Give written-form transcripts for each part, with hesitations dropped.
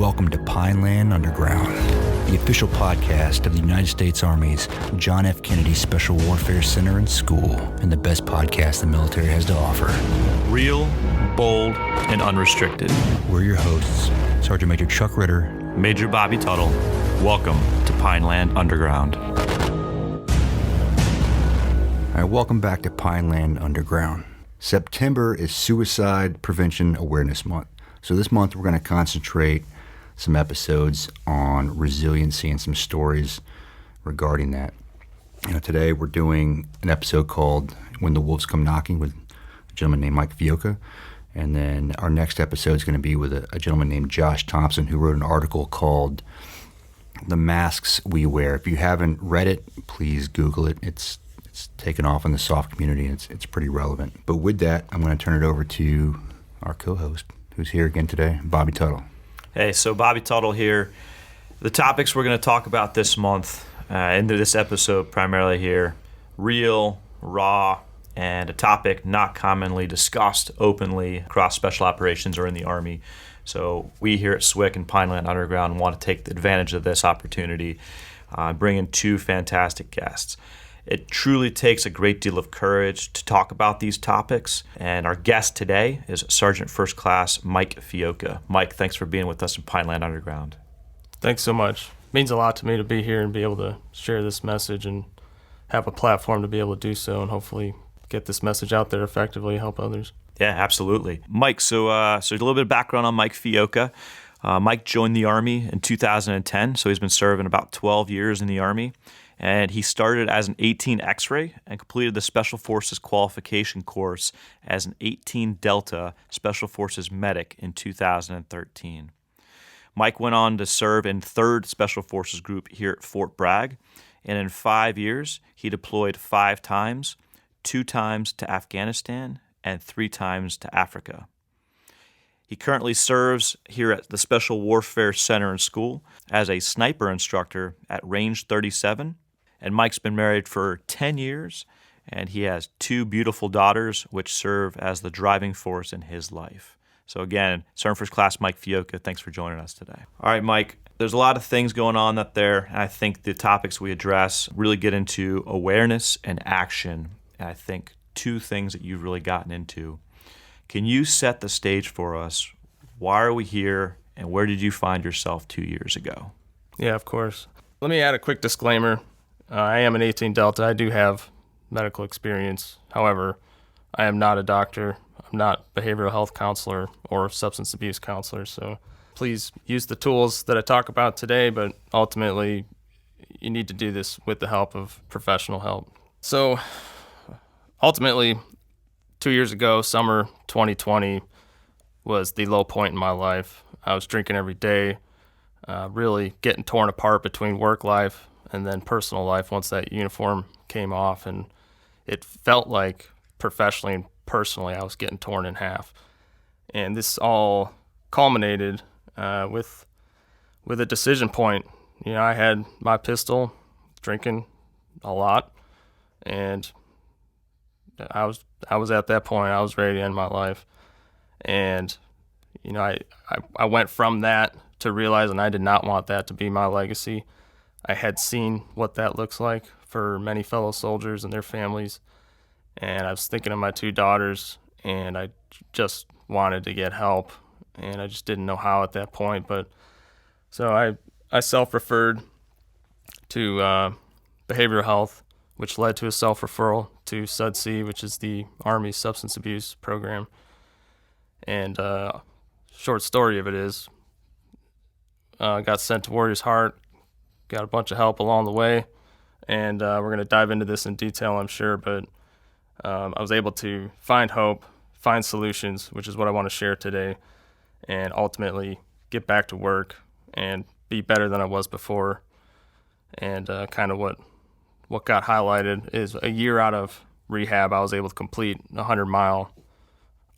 Welcome to Pineland Underground, the official podcast of the United States Army's John F. Kennedy Special Warfare Center and School, and the best podcast the military has to offer. Real, bold, and unrestricted. We're your hosts, Sergeant Major Chuck Ritter, Major Bobby Tuttle. Welcome to Pineland Underground. All right, welcome back to Pineland Underground. September is Suicide Prevention Awareness Month. So this month we're going to concentrate some episodes on resiliency and some stories regarding that. Today we're doing an episode called When the Wolves Come Knocking with a gentleman named Mike Fiocca. And then our next episode is going to be with a gentleman named Josh Thompson, who wrote an article called The Masks We Wear. If you haven't read it, please Google it. It's taken off in the soft community, and it's pretty relevant. But with that, I'm going to turn it over to our co-host, who's here again today, Bobby Tuttle. Hey, so Bobby Tuttle here. The topics we're going to talk about this month, into this episode primarily here, real, raw, and a topic not commonly discussed openly across special operations or in the Army. So we here at SWCC and Pineland Underground want to take advantage of this opportunity, bring in two fantastic guests. It truly takes a great deal of courage to talk about these topics, and our guest today is Sergeant First Class Mike Fiocca. Mike, thanks for being with us in Pineland Underground. Thanks so much. It means a lot to me to be here and be able to share this message and have a platform to be able to do so, and hopefully get this message out there effectively, help others. Yeah, absolutely. Mike, so a little bit of background on Mike Fiocca. Mike joined the Army in 2010, so he's been serving about 12 years in the Army. And he started as an 18 X-ray and completed the Special Forces qualification course as an 18 Delta Special Forces medic in 2013. Mike went on to serve in 3rd Special Forces Group here at Fort Bragg, and in 5 years, he deployed 5 times, 2 times to Afghanistan and 3 times to Africa. He currently serves here at the Special Warfare Center and School as a sniper instructor at Range 37. And Mike's been married for 10 years, and he has 2 beautiful daughters, which serve as the driving force in his life. So again, Sergeant First Class Mike Fiocca, thanks for joining us today. All right, Mike, there's a lot of things going on up there, and I think the topics we address really get into awareness and action, and I think 2 things that you've really gotten into. Can you set the stage for us? Why are we here, and where did you find yourself 2 years ago? Yeah, of course. Let me add a quick disclaimer. I am an 18 Delta. I do have medical experience. However, I am not a doctor. I'm not a behavioral health counselor or substance abuse counselor. So please use the tools that I talk about today, but ultimately you need to do this with the help of professional help. So ultimately, 2 years ago, summer 2020 was the low point in my life. I was drinking every day, really getting torn apart between work life and then personal life once that uniform came off, and it felt like professionally and personally I was getting torn in half. And this all culminated with a decision point. I had my pistol, drinking a lot, and I was at that point. I was ready to end my life, and I went from that to realizing I did not want that to be my legacy. I had seen what that looks like for many fellow soldiers and their families, and I was thinking of my 2 daughters, and I just wanted to get help, and I just didn't know how at that point. But so I self-referred to behavioral health, which led to a self-referral to SUDC, which is the Army Substance Abuse Program. And short story of it is, got sent to Warrior's Heart, got a bunch of help along the way, and we're going to dive into this in detail, I'm sure, but I was able to find hope, find solutions, which is what I want to share today, and ultimately get back to work and be better than I was before. And kind of what got highlighted is a year out of rehab, I was able to complete a 100-mile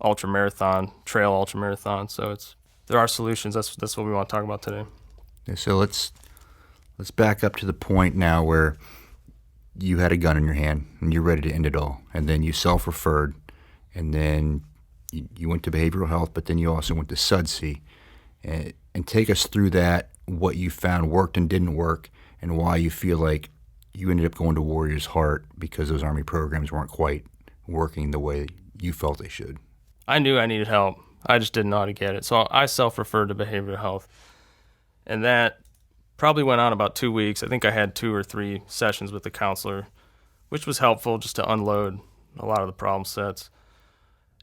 ultramarathon, trail ultramarathon. So there are solutions. That's what we want to talk about today. Yeah, so let's back up to the point now where you had a gun in your hand and you're ready to end it all, and then you self-referred, and then you went to behavioral health, but then you also went to SUDC. and take us through that, what you found worked and didn't work, and why you feel like you ended up going to Warrior's Heart because those Army programs weren't quite working the way you felt they should. I knew I needed help. I just didn't know how to get it. So I self-referred to behavioral health. And that probably went on about 2 weeks. I think I had 2 or 3 sessions with the counselor, which was helpful just to unload a lot of the problem sets.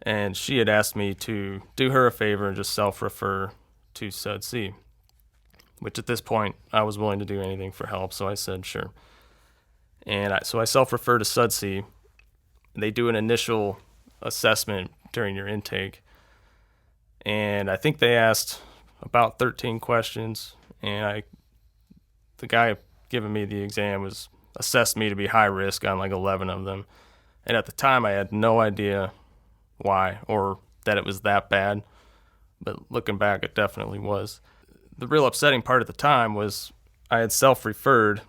And she had asked me to do her a favor and just self-refer to SUDC, which at this point I was willing to do anything for help, so I said sure. And so I self-refer to SUDC. They do an initial assessment during your intake, and I think they asked about 13 questions, and the guy giving me the exam was assessed me to be high risk on like 11 of them. And at the time I had no idea why or that it was that bad, but looking back it definitely was. The real upsetting part at the time was I had self-referred,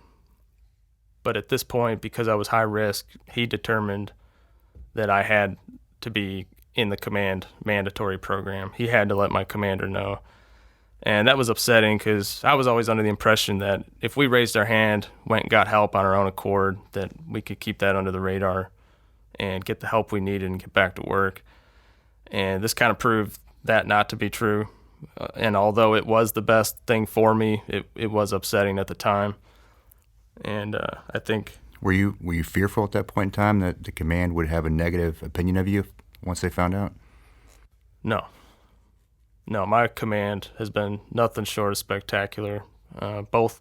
but at this point, because I was high risk, he determined that I had to be in the command mandatory program. He had to let my commander know. And that was upsetting because I was always under the impression that if we raised our hand, went and got help on our own accord, that we could keep that under the radar and get the help we needed and get back to work. And this kind of proved that not to be true. And although it was the best thing for me, it was upsetting at the time. And I think... Were you fearful at that point in time that the command would have a negative opinion of you once they found out? No, my command has been nothing short of spectacular, both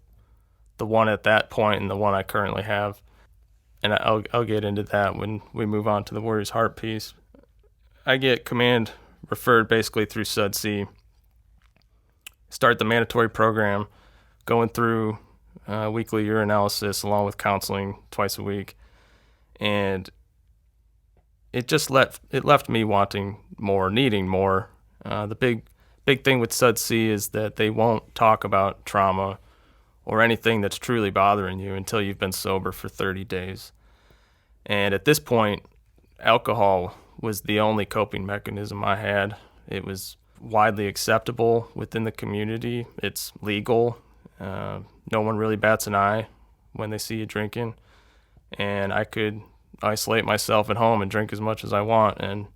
the one at that point and the one I currently have. And I'll get into that when we move on to the Warrior's Heart piece. I get command referred basically through SUDC, start the mandatory program, going through weekly urinalysis along with counseling twice a week. And it just left me wanting more, needing more. The big thing with SUDC is that they won't talk about trauma or anything that's truly bothering you until you've been sober for 30 days. And at this point, alcohol was the only coping mechanism I had. It was widely acceptable within the community. It's legal. No one really bats an eye when they see you drinking. And I could isolate myself at home and drink as much as I want, and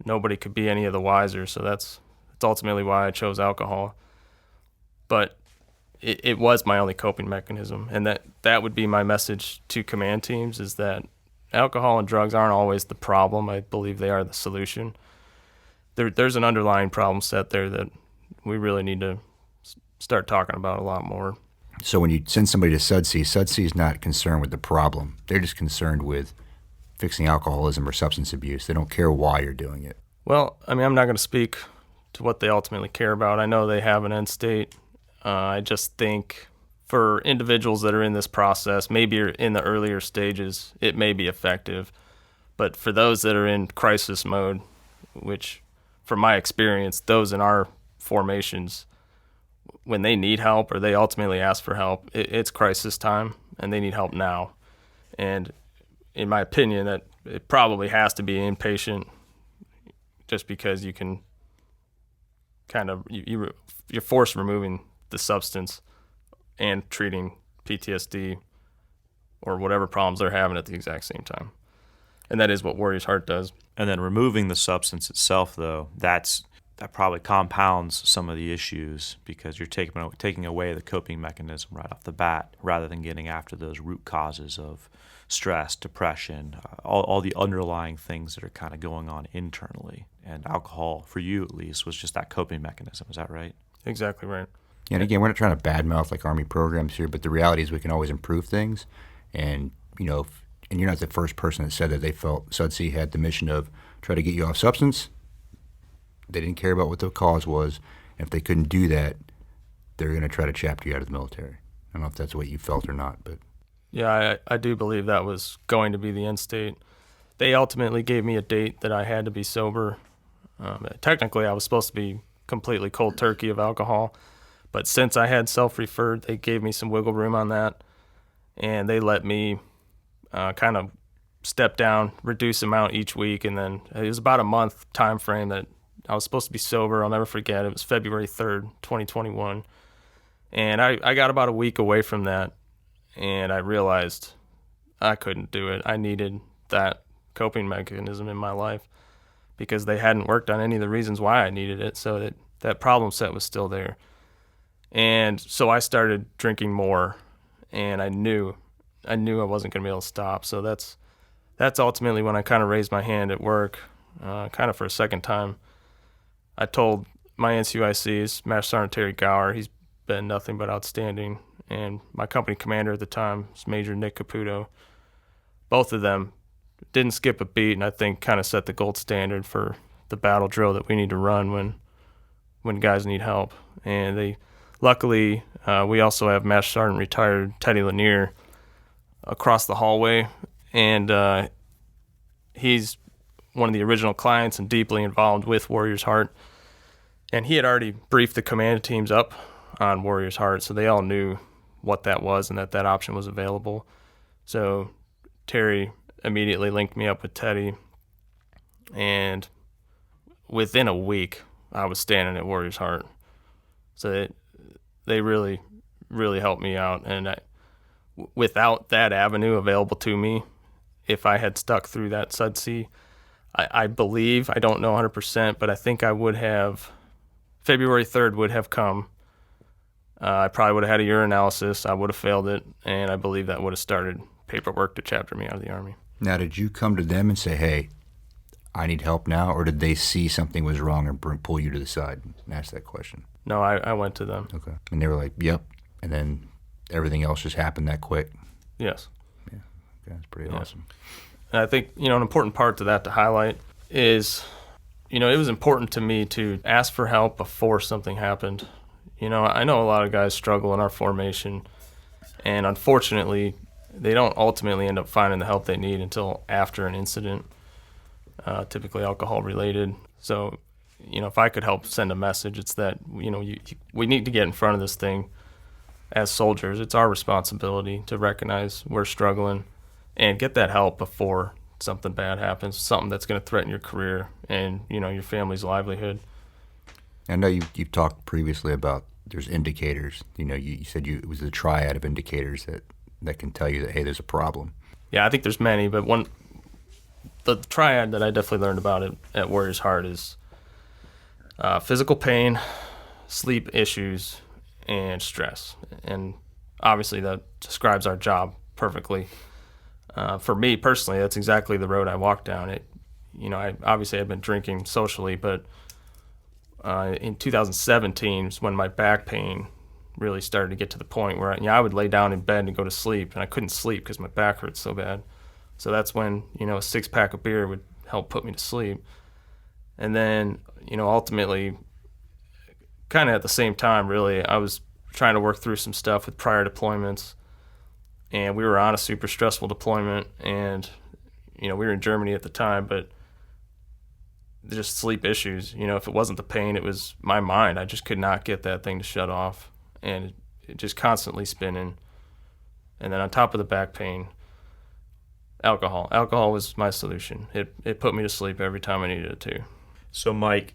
nobody could be any of the wiser. So that's ultimately why I chose alcohol. But it was my only coping mechanism, and that would be my message to command teams, is that alcohol and drugs aren't always the problem. I believe they are the solution. There's an underlying problem set there that we really need to start talking about a lot more. So when you send somebody to SUDC is not concerned with the problem. They're just concerned with fixing alcoholism or substance abuse. They don't care why you're doing it. Well, I mean, I'm not going to speak to what they ultimately care about. I know they have an end state. I just think for individuals that are in this process, maybe in the earlier stages, it may be effective. But for those that are in crisis mode, which from my experience, those in our formations, when they need help or they ultimately ask for help, it's crisis time and they need help now. And in my opinion, that it probably has to be inpatient, just because you can kind of, you're forced removing the substance and treating PTSD or whatever problems they're having at the exact same time. And that is what Warrior's Heart does. And then removing the substance itself, though, that probably compounds some of the issues, because you're taking away the coping mechanism right off the bat, rather than getting after those root causes of stress, depression, all the underlying things that are kind of going on internally. And alcohol, for you at least, was just that coping mechanism. Is that right? Exactly right. And again, we're not trying to badmouth like Army programs here, but the reality is we can always improve things. And, and you're not the first person that said that they felt SUDC had the mission of try to get you off substance. They didn't care about what the cause was. And if they couldn't do that, they're going to try to chapter you out of the military. I don't know if that's what you felt or not, but... Yeah, I do believe that was going to be the end state. They ultimately gave me a date that I had to be sober. Technically, I was supposed to be completely cold turkey of alcohol, but since I had self-referred, they gave me some wiggle room on that, and they let me kind of step down, reduce amount each week, and then it was about a month time frame that I was supposed to be sober. I'll never forget. It was February 3rd, 2021. And I got about a week away from that, and I realized I couldn't do it. I needed that coping mechanism in my life because they hadn't worked on any of the reasons why I needed it, so that problem set was still there. And so I started drinking more, and I knew I wasn't going to be able to stop. So that's ultimately when I kind of raised my hand at work, kind of for a second time. I told my NCOIC's Master Sergeant Terry Gower. He's been nothing but outstanding, and my company commander at the time was Major Nick Caputo. Both of them didn't skip a beat, and I think kind of set the gold standard for the battle drill that we need to run when guys need help. And they, luckily, we also have Master Sergeant retired Teddy Lanier across the hallway, and he's one of the original clients and deeply involved with Warrior's Heart. And he had already briefed the command teams up on Warrior's Heart, so they all knew what that was and that option was available. So Terry immediately linked me up with Teddy, and within a week, I was standing at Warrior's Heart. So they really, really helped me out. And without that avenue available to me, if I had stuck through that SUDC, I believe, I don't know 100%, but I think I would have, February 3rd would have come. I probably would have had a urinalysis. I would have failed it, and I believe that would have started paperwork to chapter me out of the Army. Now, did you come to them and say, hey, I need help now, or did they see something was wrong and pull you to the side and ask that question? No, I went to them. Okay. And they were like, yep, and then everything else just happened that quick? Yes. Yeah, okay, that's pretty awesome. And I think, an important part to that to highlight is, it was important to me to ask for help before something happened. I know a lot of guys struggle in our formation, and unfortunately, they don't ultimately end up finding the help they need until after an incident, typically alcohol-related. So, if I could help send a message, it's that, we need to get in front of this thing as soldiers. It's our responsibility to recognize we're struggling and get that help before something bad happens, something that's going to threaten your career and, your family's livelihood. I know you've talked previously about there's indicators. You said it was the triad of indicators that can tell you that, hey, there's a problem. Yeah, I think there's many, but the triad that I definitely learned about at Warrior's Heart is physical pain, sleep issues, and stress. And obviously that describes our job perfectly. For me personally, that's exactly the road I walked down. I obviously had been drinking socially, but in 2017 is when my back pain really started to get to the point where I would lay down in bed and go to sleep, and I couldn't sleep because my back hurt so bad. So that's when a 6-pack of beer would help put me to sleep. And then ultimately, kind of at the same time, really, I was trying to work through some stuff with prior deployments, and we were on a super stressful deployment, and we were in Germany at the time, but just sleep issues. If it wasn't the pain, it was my mind. I just could not get that thing to shut off, and it just constantly spinning. And then on top of the back pain, alcohol. Alcohol was my solution. It put me to sleep every time I needed it to. So, Mike,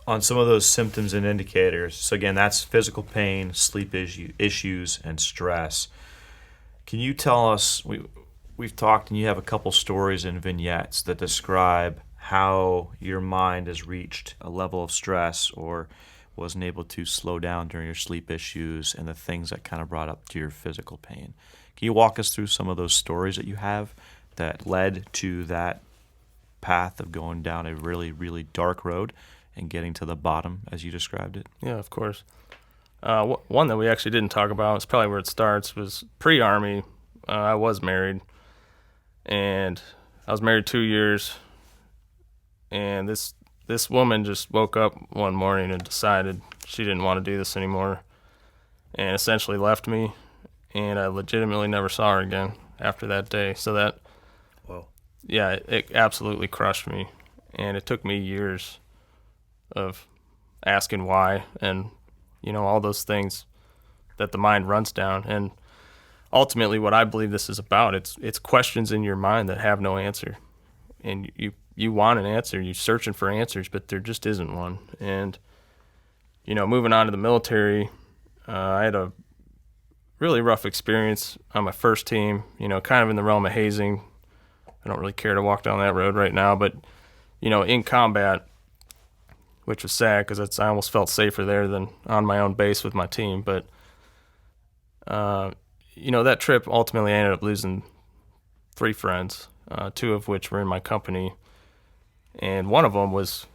on some of those symptoms and indicators, so again, that's physical pain, sleep issues, and stress. Can you tell us, we've talked and you have a couple stories and vignettes that describe how your mind has reached a level of stress or wasn't able to slow down during your sleep issues and the things that kind of brought up to your physical pain. Can you walk us through some of those stories that you have that led to that path of going down a really, really dark road and getting to the bottom as you described it? Yeah, of course. One that we actually didn't talk about, it's probably where it starts, was pre-Army. I was married, and I was married 2 years, and this woman just woke up one morning and decided she didn't want to do this anymore and essentially left me, and I legitimately never saw her again after that day. So that, Whoa. Yeah, it absolutely crushed me, and it took me years of asking why and all those things that the mind runs down. And ultimately what I believe this is about, it's questions in your mind that have no answer. And you want an answer, you're searching for answers, but there just isn't one. And, moving on to the military, I had a really rough experience on my first team, kind of in the realm of hazing. I don't really care to walk down that road right now, but, in combat, which was sad because I almost felt safer there than on my own base with my team. But, that trip ultimately I ended up losing 3 friends, 2 of which were in my company. And one of them was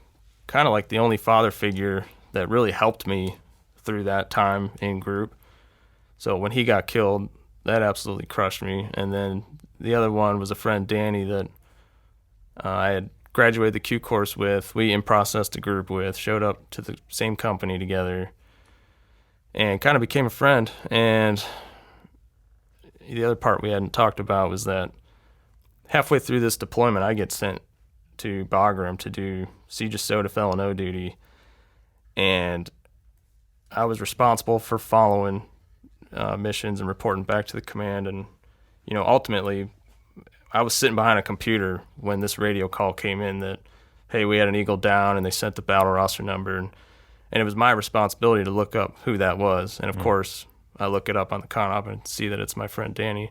kind of like the only father figure that really helped me through that time in group. So when he got killed, that absolutely crushed me. And then the other one was a friend, Danny, that I had graduated the Q course with. We in-processed a group with, showed up to the same company together, and kind of became a friend. And the other part we hadn't talked about was that halfway through this deployment, I get sent to Bagram to do Siege of Sodef L&O duty. And I was responsible for following missions and reporting back to the command. And, ultimately, I was sitting behind a computer when this radio call came in that, hey, we had an Eagle down, and they sent the battle roster number. And it was my responsibility to look up who that was. And, of course, I look it up on the con-op and see that it's my friend Danny.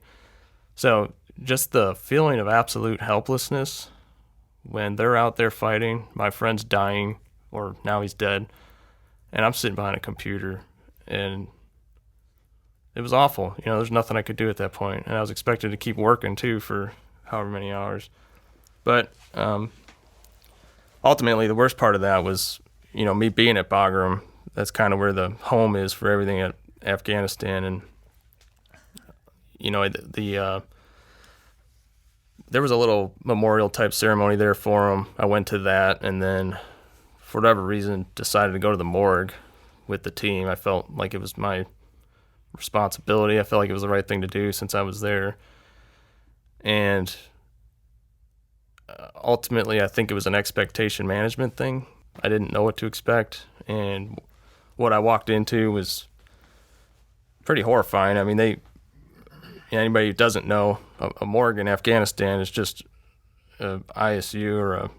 So just the feeling of absolute helplessness when they're out there fighting, my friend's dying, or now he's dead, and I'm sitting behind a computer, and it was awful. There's nothing I could do at that point, and I was expected to keep working too for however many hours. But ultimately, the worst part of that was, me being at Bagram. That's kind of where the home is for everything at Afghanistan, and there was a little memorial type ceremony there for him. I went to that, and then for whatever reason decided to go to the morgue with the team. I felt like it was my responsibility. I felt like it was the right thing to do since I was there. And ultimately, I think it was an expectation management thing. I didn't know what to expect, and what I walked into was pretty horrifying. I mean, anybody who doesn't know, a morgue in Afghanistan is just a ISU or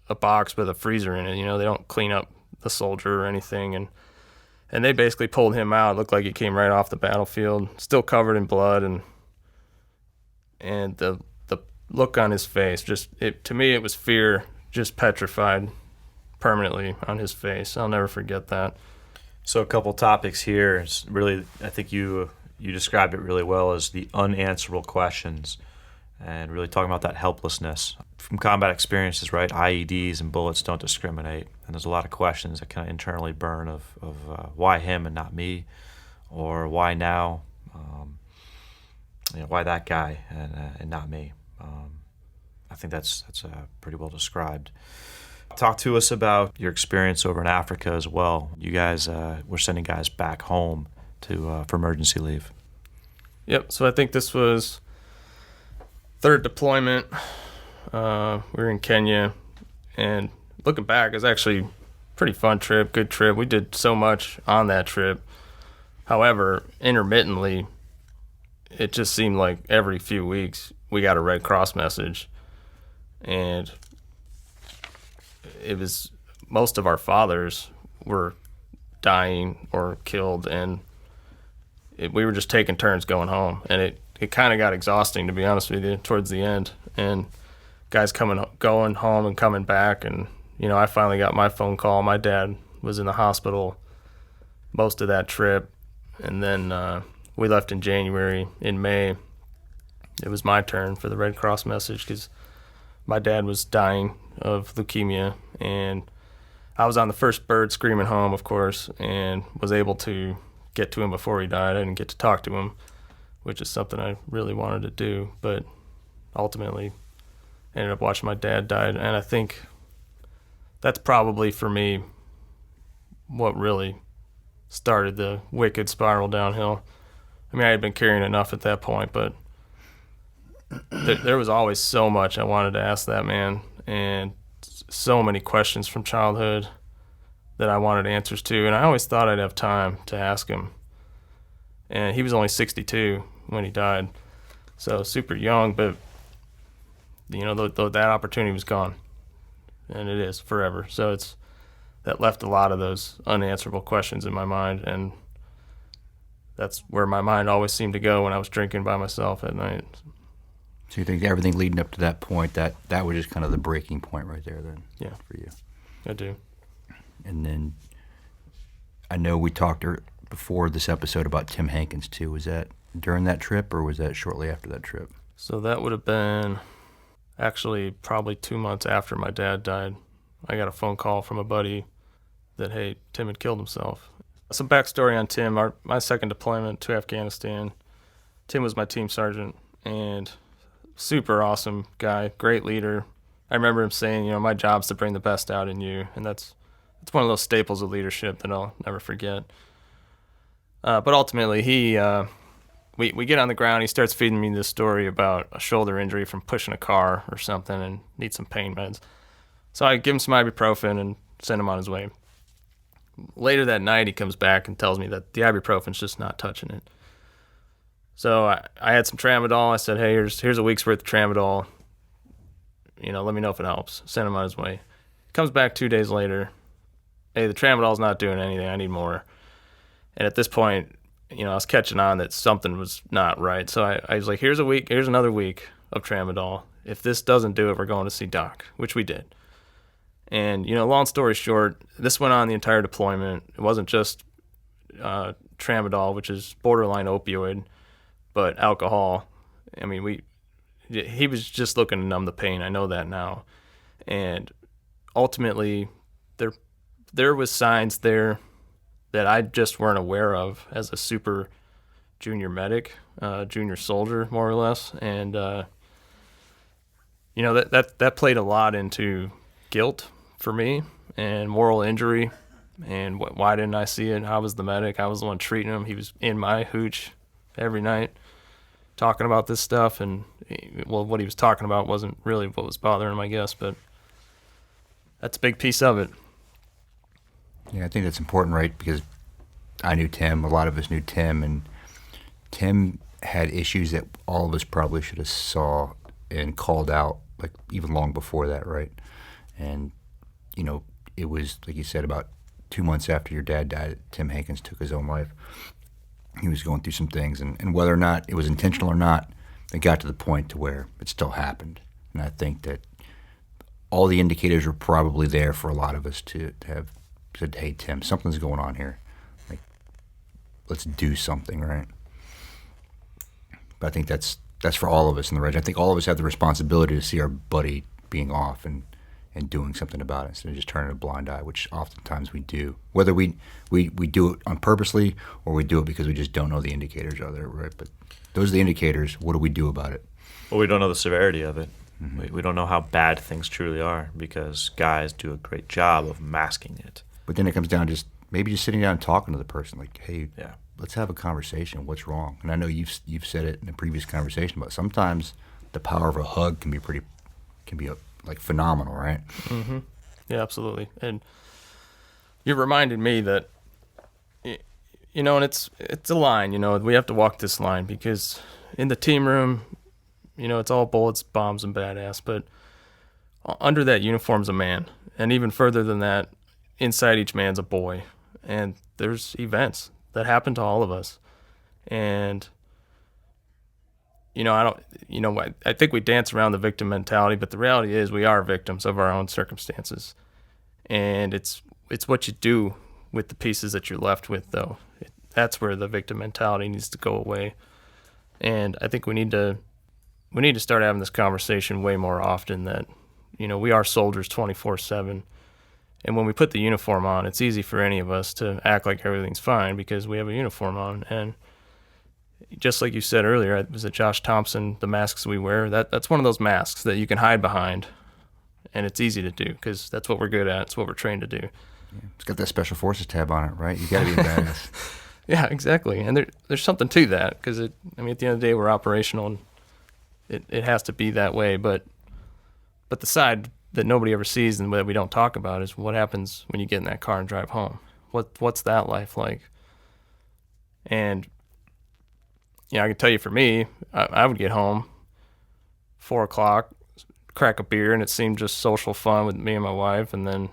a box with a freezer in it. They don't clean up the soldier or anything, and they basically pulled him out. It looked like he came right off the battlefield, still covered in blood, and the look on his face, to me it was fear, just petrified permanently on his face. I'll never forget that. So a couple topics here. It's really, I think you described it really well as the unanswerable questions, and really talking about that helplessness. From combat experiences, right, IEDs and bullets don't discriminate, and there's a lot of questions that kind of internally burn of why him and not me, or why now, why that guy and not me. I think that's pretty well described. Talk to us about your experience over in Africa as well. You guys were sending guys back home for emergency leave. Yep, so I think this was 3rd deployment. We were in Kenya, and looking back, it was actually a pretty fun trip, good trip. We did so much on that trip. However, intermittently, it just seemed like every few weeks we got a Red Cross message, and it was most of our fathers were dying or killed, and we were just taking turns going home, and it kind of got exhausting, to be honest with you, towards the end. And guys going home and coming back, and I finally got my phone call. My dad was in the hospital most of that trip, and then we left in January. In May, it was my turn for the Red Cross message because my dad was dying of leukemia, and I was on the first bird screaming home, of course, and was able to get to him before he died. I didn't get to talk to him, which is something I really wanted to do, but ultimately ended up watching my dad die. And I think that's probably, for me, what really started the wicked spiral downhill. I mean, I had been carrying enough at that point, but there was always so much I wanted to ask that man, and so many questions from childhood that I wanted answers to, and I always thought I'd have time to ask him. And he was only 62 when he died, so super young, but that opportunity was gone. and it is forever. So that left a lot of those unanswerable questions in my mind, and that's where my mind always seemed to go when I was drinking by myself at night. So you think everything leading up to that point, that was just kind of the breaking point right there then? Yeah. For you. I do. And then I know we talked before this episode about Tim Hankins too. Was that during that trip or was that shortly after that trip? So that would have been actually probably 2 months after my dad died. I got a phone call from a buddy that, hey, Tim had killed himself. Some backstory on Tim. My second deployment to Afghanistan, Tim was my team sergeant and super awesome guy, great leader. I remember him saying, my job's to bring the best out in you, and it's one of those staples of leadership that I'll never forget. But ultimately, we get on the ground. He starts feeding me this story about a shoulder injury from pushing a car or something and needs some pain meds. So I give him some ibuprofen and send him on his way. Later that night, he comes back and tells me that the ibuprofen's just not touching it. So I had some tramadol. I said, hey, here's a week's worth of tramadol. Let me know if it helps. Send him on his way. He comes back 2 days later. Hey, the tramadol's not doing anything. I need more. And at this point, I was catching on that something was not right. So I was like, here's another week of tramadol. If this doesn't do it, we're going to see Doc, which we did. And, long story short, this went on the entire deployment. It wasn't just tramadol, which is borderline opioid, but alcohol. I mean, he was just looking to numb the pain. I know that now. And ultimately, there was signs there that I just weren't aware of as a super junior medic, junior soldier, more or less. And, that played a lot into guilt for me and moral injury. And why didn't I see it? I was the medic. I was the one treating him. He was in my hooch every night talking about this stuff. And, what he was talking about wasn't really what was bothering him, I guess. But that's a big piece of it. Yeah, I think that's important, right? Because I knew Tim. A lot of us knew Tim. And Tim had issues that all of us probably should have saw and called out, like even long before that, right? And, it was, like you said, about 2 months after your dad died, Tim Hankins took his own life. He was going through some things, and whether or not it was intentional or not, it got to the point to where it still happened. And I think that all the indicators were probably there for a lot of us to have said, hey, Tim, something's going on here. Like, let's do something, right? But I think that's for all of us in the Reg. I think all of us have the responsibility to see our buddy being off and doing something about it instead of just turning a blind eye, which oftentimes we do. Whether we do it on purposely or we do it because we just don't know the indicators are there, right? But those are the indicators. What do we do about it? Well, we don't know the severity of it. Mm-hmm. We don't know how bad things truly are because guys do a great job of masking it. But then it comes down to just sitting down and talking to the person, like, hey, yeah, let's have a conversation. What's wrong? And I know you've said it in a previous conversation, but sometimes the power of a hug can be phenomenal, right? Mm-hmm. Yeah, absolutely. And you reminded me that, and it's a line, we have to walk this line because in the team room, it's all bullets, bombs, and badass, but under that uniform's a man. And even further than that, inside each man's a boy. And there's events that happen to all of us. And I think we dance around the victim mentality, but the reality is we are victims of our own circumstances. And it's what you do with the pieces that you're left with, though. That's where the victim mentality needs to go away. And I think we need to start having this conversation way more often that, we are soldiers 24/7. And when we put the uniform on, it's easy for any of us to act like everything's fine because we have a uniform on. And just like you said earlier, was it Josh Thompson, the masks we wear? That's one of those masks that you can hide behind, and it's easy to do because that's what we're good at. It's what we're trained to do. Yeah. It's got that Special Forces tab on it, right? You got to be a badass. Yeah, exactly. And there's something to that because, at the end of the day, we're operational, and it has to be that way. But the side that nobody ever sees and that we don't talk about is what happens when you get in that car and drive home. What's that life like? And I can tell you for me, I would get home 4 o'clock, crack a beer, and it seemed just social fun with me and my wife, and then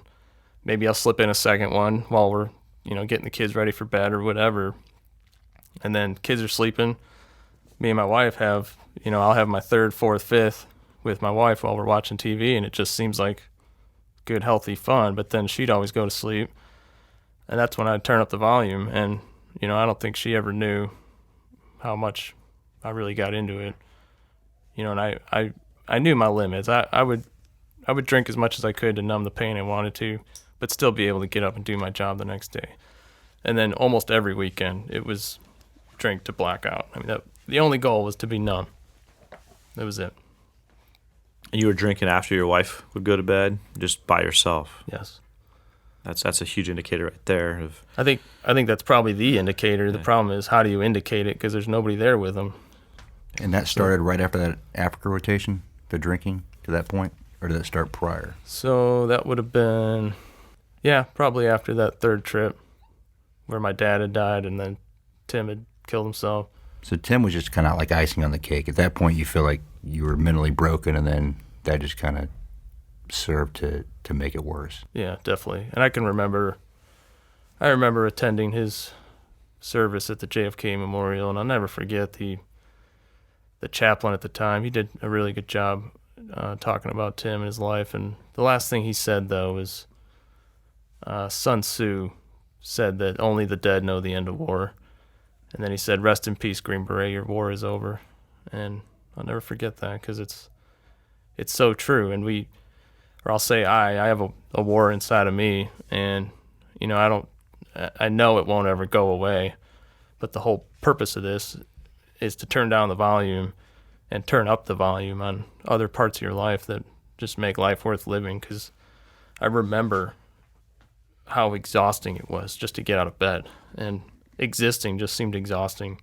maybe I'll slip in a second one while we're, getting the kids ready for bed or whatever. And then kids are sleeping. Me and my wife have, I'll have my third, fourth, fifth with my wife while we're watching TV, and it just seems like good, healthy fun. But then she'd always go to sleep, and that's when I'd turn up the volume. And, I don't think she ever knew how much I really got into it. And I knew my limits. I would drink as much as I could to numb the pain I wanted to, but still be able to get up and do my job the next day. And then almost every weekend, it was drink to blackout. I mean, the only goal was to be numb. That was it. And you were drinking after your wife would go to bed, just by yourself? Yes. That's a huge indicator right there. I think that's probably the indicator. The problem is, how do you indicate it? Because there's nobody there with them. And that started right after that Africa rotation, the drinking to that point, or did it start prior? So that would have been, probably after that third trip where my dad had died and then Tim had killed himself. So Tim was just kind of like icing on the cake. At that point, you feel like you were mentally broken, and then that just kind of served to make it worse. Yeah, definitely. And I remember attending his service at the JFK Memorial, and I'll never forget the chaplain at the time. He did a really good job talking about Tim and his life. And the last thing he said, though, was Sun Tzu said that only the dead know the end of war. And then he said, "Rest in peace, Green Beret, your war is over." And I'll never forget that, because it's so true. And I'll say I have a war inside of me, and I know it won't ever go away, but the whole purpose of this is to turn down the volume and turn up the volume on other parts of your life that just make life worth living. Because I remember how exhausting it was just to get out of bed, and existing just seemed exhausting.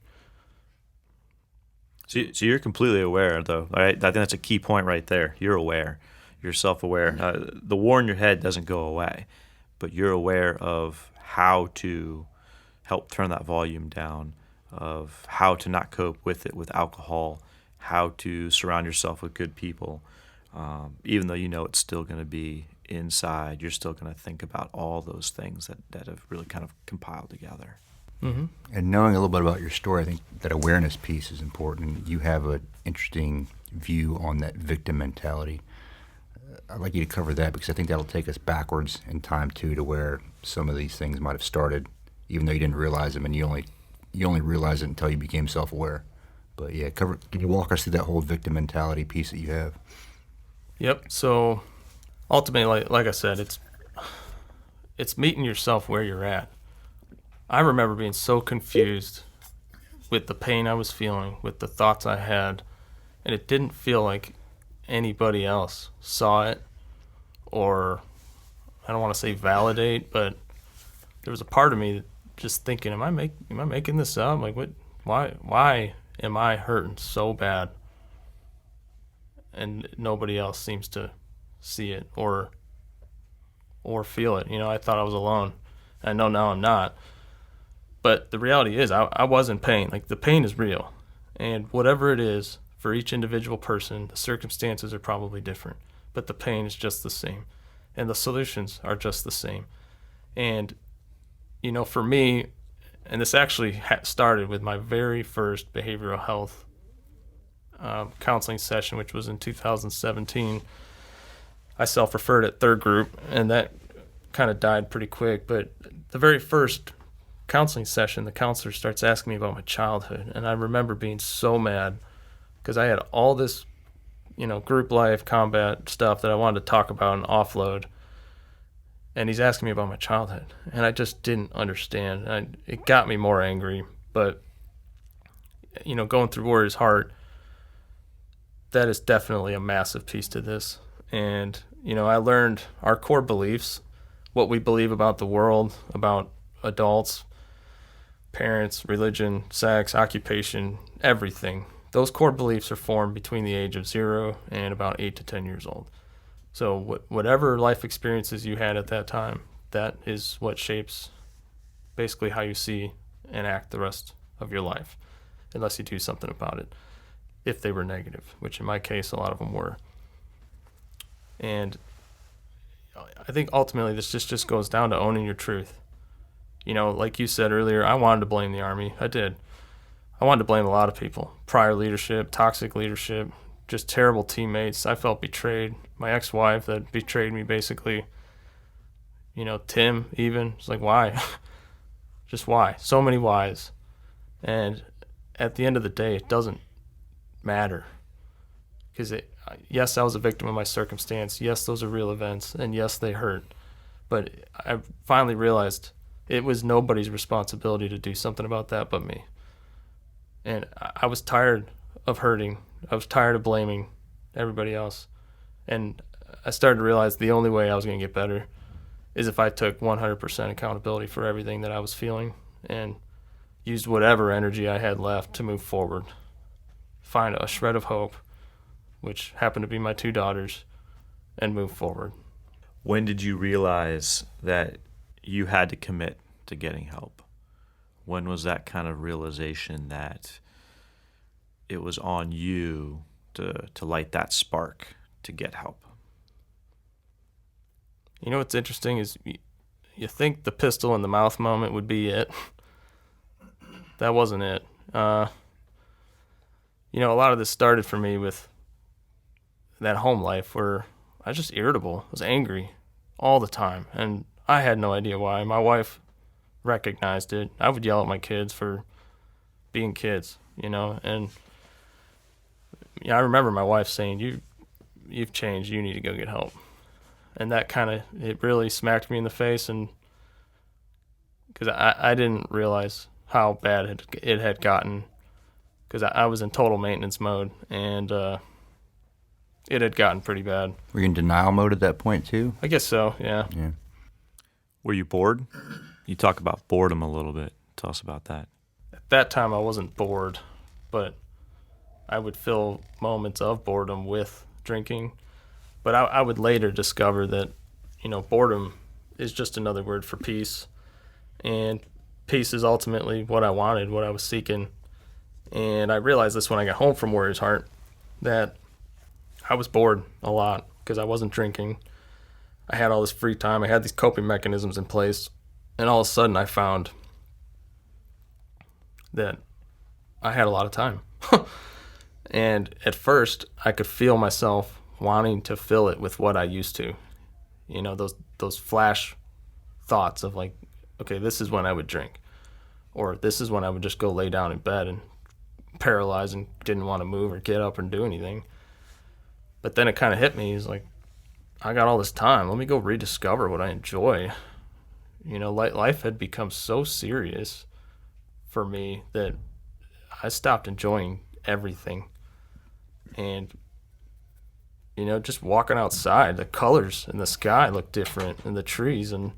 So you're completely aware, though. Right? I think that's a key point right there. You're aware. You're self-aware. The war in your head doesn't go away, but you're aware of how to help turn that volume down, of how to not cope with it with alcohol, how to surround yourself with good people. Even though it's still going to be inside, you're still going to think about all those things that have really kind of compiled together. Mm-hmm. And knowing a little bit about your story, I think that awareness piece is important. You have an interesting view on that victim mentality. I'd like you to cover that, because I think that'll take us backwards in time too, to where some of these things might have started, even though you didn't realize them, and you only realized it until you became self-aware. But yeah, can you walk us through that whole victim mentality piece that you have? Yep. So ultimately, like I said, it's meeting yourself where you're at. I remember being so confused with the pain I was feeling, with the thoughts I had, and it didn't feel like anybody else saw it, or I don't want to say validate, but there was a part of me that just thinking, am I making this up? Like, what? Why am I hurting so bad? And nobody else seems to see it or feel it. I thought I was alone. I know now I'm not. But the reality is, I was in pain. Like, the pain is real. And whatever it is, for each individual person, the circumstances are probably different. But the pain is just the same. And the solutions are just the same. And, for me, and this actually started with my very first behavioral health counseling session, which was in 2017. I self-referred at third group, and that kind of died pretty quick. But the very first counseling session, the counselor starts asking me about my childhood, and I remember being so mad because I had all this, group life, combat stuff that I wanted to talk about and offload, and he's asking me about my childhood, and I just didn't understand. It got me more angry, but going through Warrior's Heart, that is definitely a massive piece to this. And I learned our core beliefs, what we believe about the world, about adults, parents, religion, sex, occupation, everything. Those core beliefs are formed between the age of 0 and about 8 to 10 years old. So whatever life experiences you had at that time, that is what shapes basically how you see and act the rest of your life, unless you do something about it, if they were negative, which in my case, a lot of them were. And I think ultimately this just goes down to owning your truth. Like you said earlier, I wanted to blame the Army. I did. I wanted to blame a lot of people. Prior leadership, toxic leadership, just terrible teammates. I felt betrayed. My ex-wife that betrayed me, basically. Tim even. It's like, why? Just why? So many whys. And at the end of the day, it doesn't matter. Because, yes, I was a victim of my circumstance. Yes, those are real events. And yes, they hurt. But I finally realized it was nobody's responsibility to do something about that but me. And I was tired of hurting. I was tired of blaming everybody else. And I started to realize the only way I was going to get better is if I took 100% accountability for everything that I was feeling and used whatever energy I had left to move forward, find a shred of hope, which happened to be my 2 daughters, and move forward. When did you realize that you had to commit to getting help? When was that kind of realization that it was on you to light that spark to get help? What's interesting is you think the pistol in the mouth moment would be it. That wasn't it. A lot of this started for me with that home life where I was just irritable. I was angry all the time, and I had no idea why. My wife recognized it. I would yell at my kids for being kids, and I remember my wife saying, you've changed, you need to go get help. And that it really smacked me in the face, and because I didn't realize how bad it had gotten, because I was in total maintenance mode, and it had gotten pretty bad. Were you in denial mode at that point too? I guess so, yeah. Were you bored? You talk about boredom a little bit. Tell us about that. At that time, I wasn't bored, but I would fill moments of boredom with drinking. But I would later discover that, boredom is just another word for peace. And peace is ultimately what I wanted, what I was seeking. And I realized this when I got home from Warrior's Heart, that I was bored a lot because I wasn't drinking. I had all this free time. I had these coping mechanisms in place. And all of a sudden I found that I had a lot of time. And at first I could feel myself wanting to fill it with what I used to. Those flash thoughts of like, okay, this is when I would drink. Or this is when I would just go lay down in bed and paralyze and didn't want to move or get up and do anything. But then it kind of hit me. It's like, I got all this time. Let me go rediscover what I enjoy. Life had become so serious for me that I stopped enjoying everything. And just walking outside, the colors in the sky look different, and the trees, and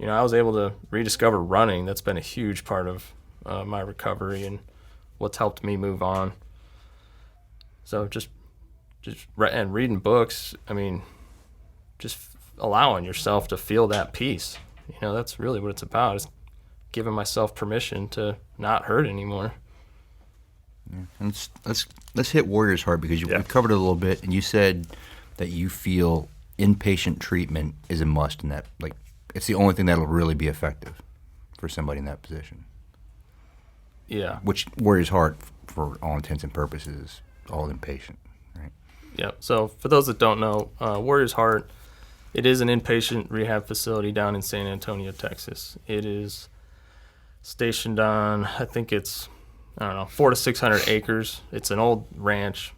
I was able to rediscover running. That's been a huge part of my recovery and what's helped me move on. So and reading books. Just allowing yourself to feel that peace. That's really what it's about. Is giving myself permission to not hurt anymore. Yeah. And let's hit Warrior's Heart, because we covered it a little bit, and you said that you feel inpatient treatment is a must in that. Like, it's the only thing that'll really be effective for somebody in that position. Yeah. Which Warrior's Heart, for all intents and purposes, is all inpatient, right? Yeah. So for those that don't know, Warrior's Heart, it is an inpatient rehab facility down in San Antonio, Texas. It is stationed on, I think it's, 400 to 600 acres. It's an old ranch,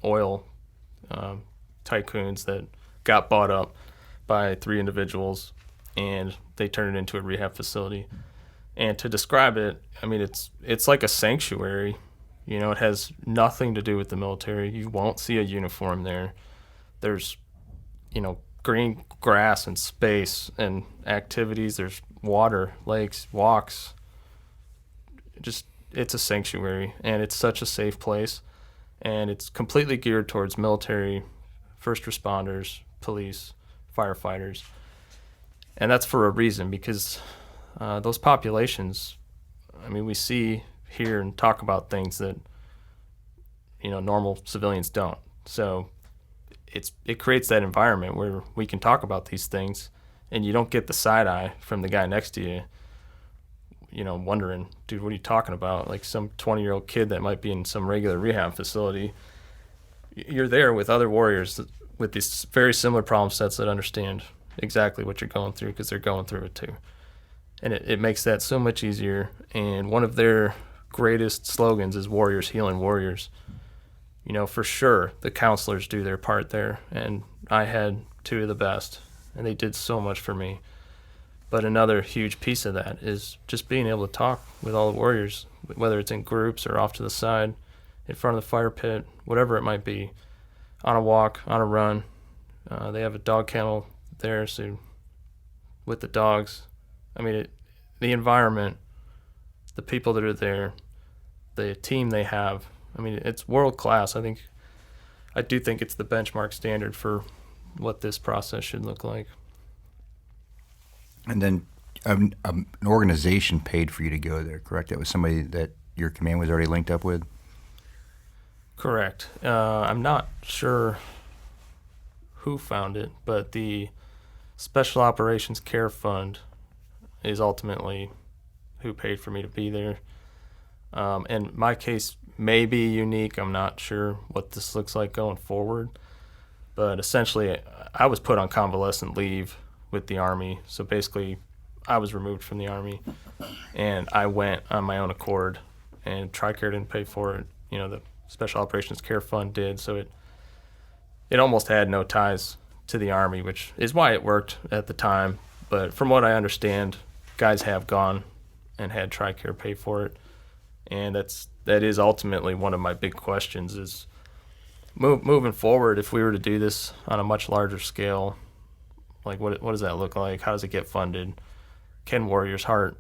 oil tycoons that got bought up by 3 individuals, and they turned it into a rehab facility. And to describe it, it's like a sanctuary. It has nothing to do with the military. You won't see a uniform there. There's, green grass and space and activities. There's water, lakes, walks. It's a sanctuary, and it's such a safe place. And it's completely geared towards military, first responders, police, firefighters. And that's for a reason, because those populations, we see, hear, and talk about things that, normal civilians don't. So it creates that environment where we can talk about these things, and you don't get the side eye from the guy next to you, wondering, dude, what are you talking about? Like some 20-year-old kid that might be in some regular rehab facility. You're there with other warriors with these very similar problem sets that understand exactly what you're going through because they're going through it too. And it makes that so much easier. And one of their greatest slogans is warriors healing warriors. For sure, the counselors do their part there, and I had two of the best, and they did so much for me. But another huge piece of that is just being able to talk with all the warriors, whether it's in groups or off to the side, in front of the fire pit, whatever it might be, on a walk, on a run. They have a dog kennel there, so with the dogs. The environment, the people that are there, the team they have, it's world class. I do think it's the benchmark standard for what this process should look like. And then an organization paid for you to go there, correct? That was somebody that your command was already linked up with? Correct. I'm not sure who found it, but the Special Operations Care Fund is ultimately who paid for me to be there. And my case may be unique. I'm not sure what this looks like going forward. But essentially, I was put on convalescent leave with the Army. So basically, I was removed from the Army. And I went on my own accord. And TRICARE didn't pay for it. The Special Operations Care Fund did. So it almost had no ties to the Army, which is why it worked at the time. But from what I understand, guys have gone and had TRICARE pay for it. And that is ultimately one of my big questions is moving forward, if we were to do this on a much larger scale, like what does that look like? How does it get funded? Can Warriors Heart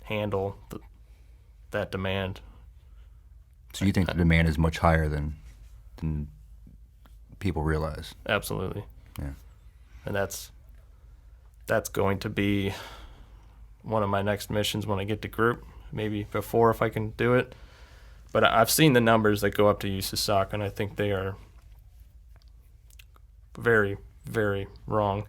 handle that demand? So you think the demand is much higher than people realize? Absolutely. Yeah. And that's going to be one of my next missions when I get to group. Maybe before if I can do it. But I've seen the numbers that go up to USASOC, and I think they are very, very wrong.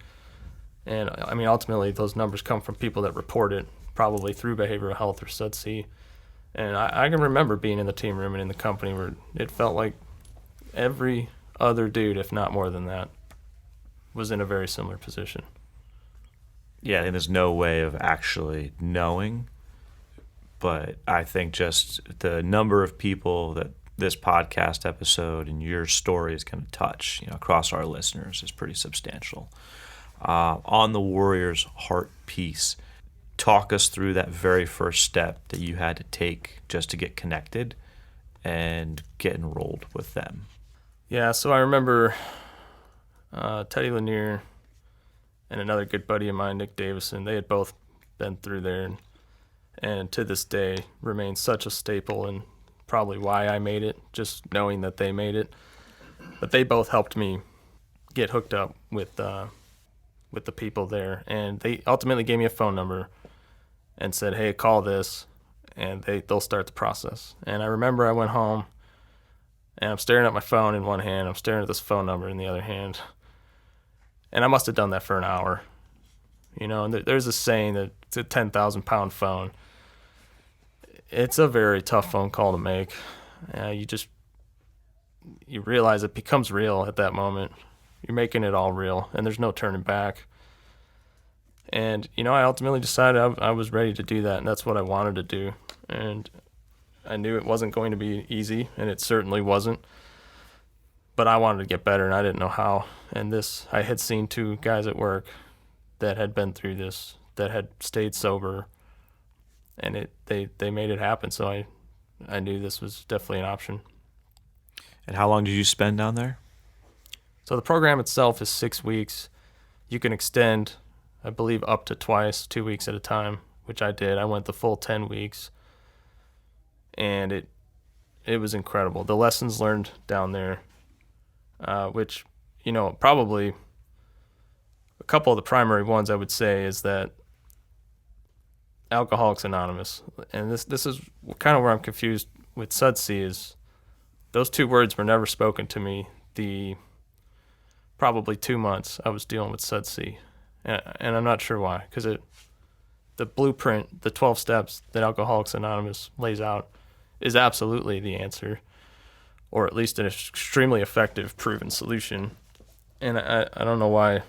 And ultimately those numbers come from people that report it, probably through behavioral health or SUDC. And I can remember being in the team room and in the company where it felt like every other dude, if not more than that, was in a very similar position. Yeah, I think there's no way of actually knowing. But I think just the number of people that this podcast episode and your story is going to touch, across our listeners is pretty substantial. On the Warriors Heart piece, talk us through that very first step that you had to take just to get connected and get enrolled with them. Yeah, so I remember Teddy Lanier and another good buddy of mine, Nick Davison, they had both been through there. And to this day remains such a staple and probably why I made it, just knowing that they made it. But they both helped me get hooked up with the people there. And they ultimately gave me a phone number and said, hey, call this, and they'll start the process. And I remember I went home, and I'm staring at my phone in one hand. I'm staring at this phone number in the other hand. And I must have done that for an hour. And there's a saying that it's a 10,000-pound phone. It's a very tough phone call to make. You realize it becomes real at that moment. You're making it all real, and there's no turning back. And, I ultimately decided I was ready to do that, and that's what I wanted to do. And I knew it wasn't going to be easy, and it certainly wasn't. But I wanted to get better, and I didn't know how. And I had seen two guys at work that had been through this, that had stayed sober, and they made it happen. So I knew this was definitely an option. And how long did you spend down there? So the program itself is 6 weeks. You can extend, I believe, up to twice, 2 weeks at a time, which I did. I went the full 10 weeks, and it was incredible. The lessons learned down there, which, probably a couple of the primary ones I would say is that Alcoholics Anonymous, and this is kind of where I'm confused with SUDC, is those two words were never spoken to me. The probably 2 months, I was dealing with SUDC. And I'm not sure why, because the blueprint, the 12 steps that Alcoholics Anonymous lays out is absolutely the answer, or at least an extremely effective, proven solution. And I don't know why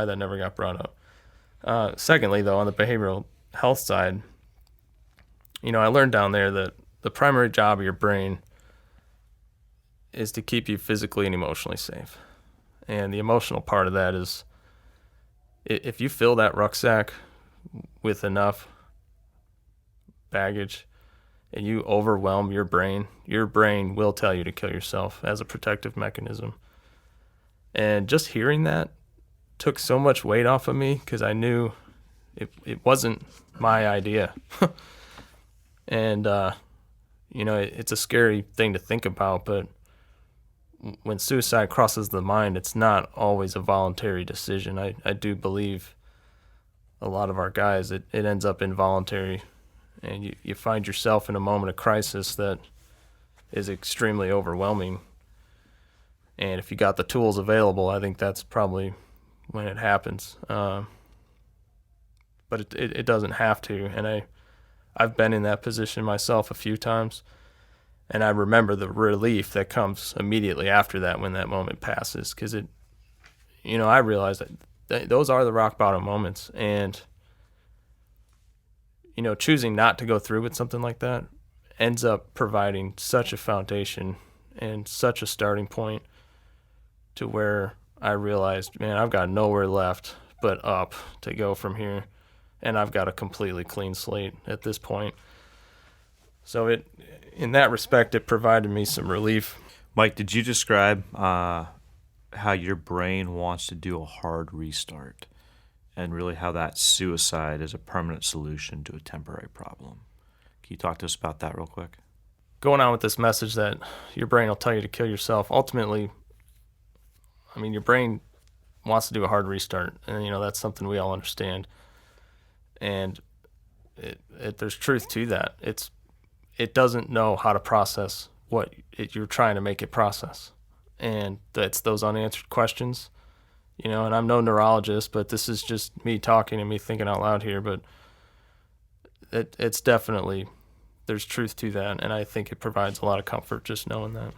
that never got brought up. Secondly, though, on the behavioral health side, I learned down there that the primary job of your brain is to keep you physically and emotionally safe. And the emotional part of that is, if you fill that rucksack with enough baggage and you overwhelm your brain will tell you to kill yourself as a protective mechanism. And just hearing that took so much weight off of me, because I knew it wasn't my idea. And, it's a scary thing to think about, but when suicide crosses the mind, it's not always a voluntary decision. I do believe a lot of our guys, it ends up involuntary, and you find yourself in a moment of crisis that is extremely overwhelming. And if you got the tools available, I think that's probably when it happens. But it doesn't have to, and I've been in that position myself a few times. And I remember the relief that comes immediately after that when that moment passes, because I realized that those are the rock bottom moments. And, choosing not to go through with something like that ends up providing such a foundation and such a starting point to where I realized, man, I've got nowhere left but up to go from here. And I've got a completely clean slate at this point. So in that respect, it provided me some relief. Mike, did you describe how your brain wants to do a hard restart, and really how that suicide is a permanent solution to a temporary problem? Can you talk to us about that real quick? Going on with this message that your brain will tell you to kill yourself, ultimately, your brain wants to do a hard restart, and that's something we all understand. And there's truth to that. It doesn't know how to process what you're trying to make it process. And that's those unanswered questions, and I'm no neurologist, but this is just me talking and me thinking out loud here, but it's definitely, there's truth to that, and I think it provides a lot of comfort just knowing that.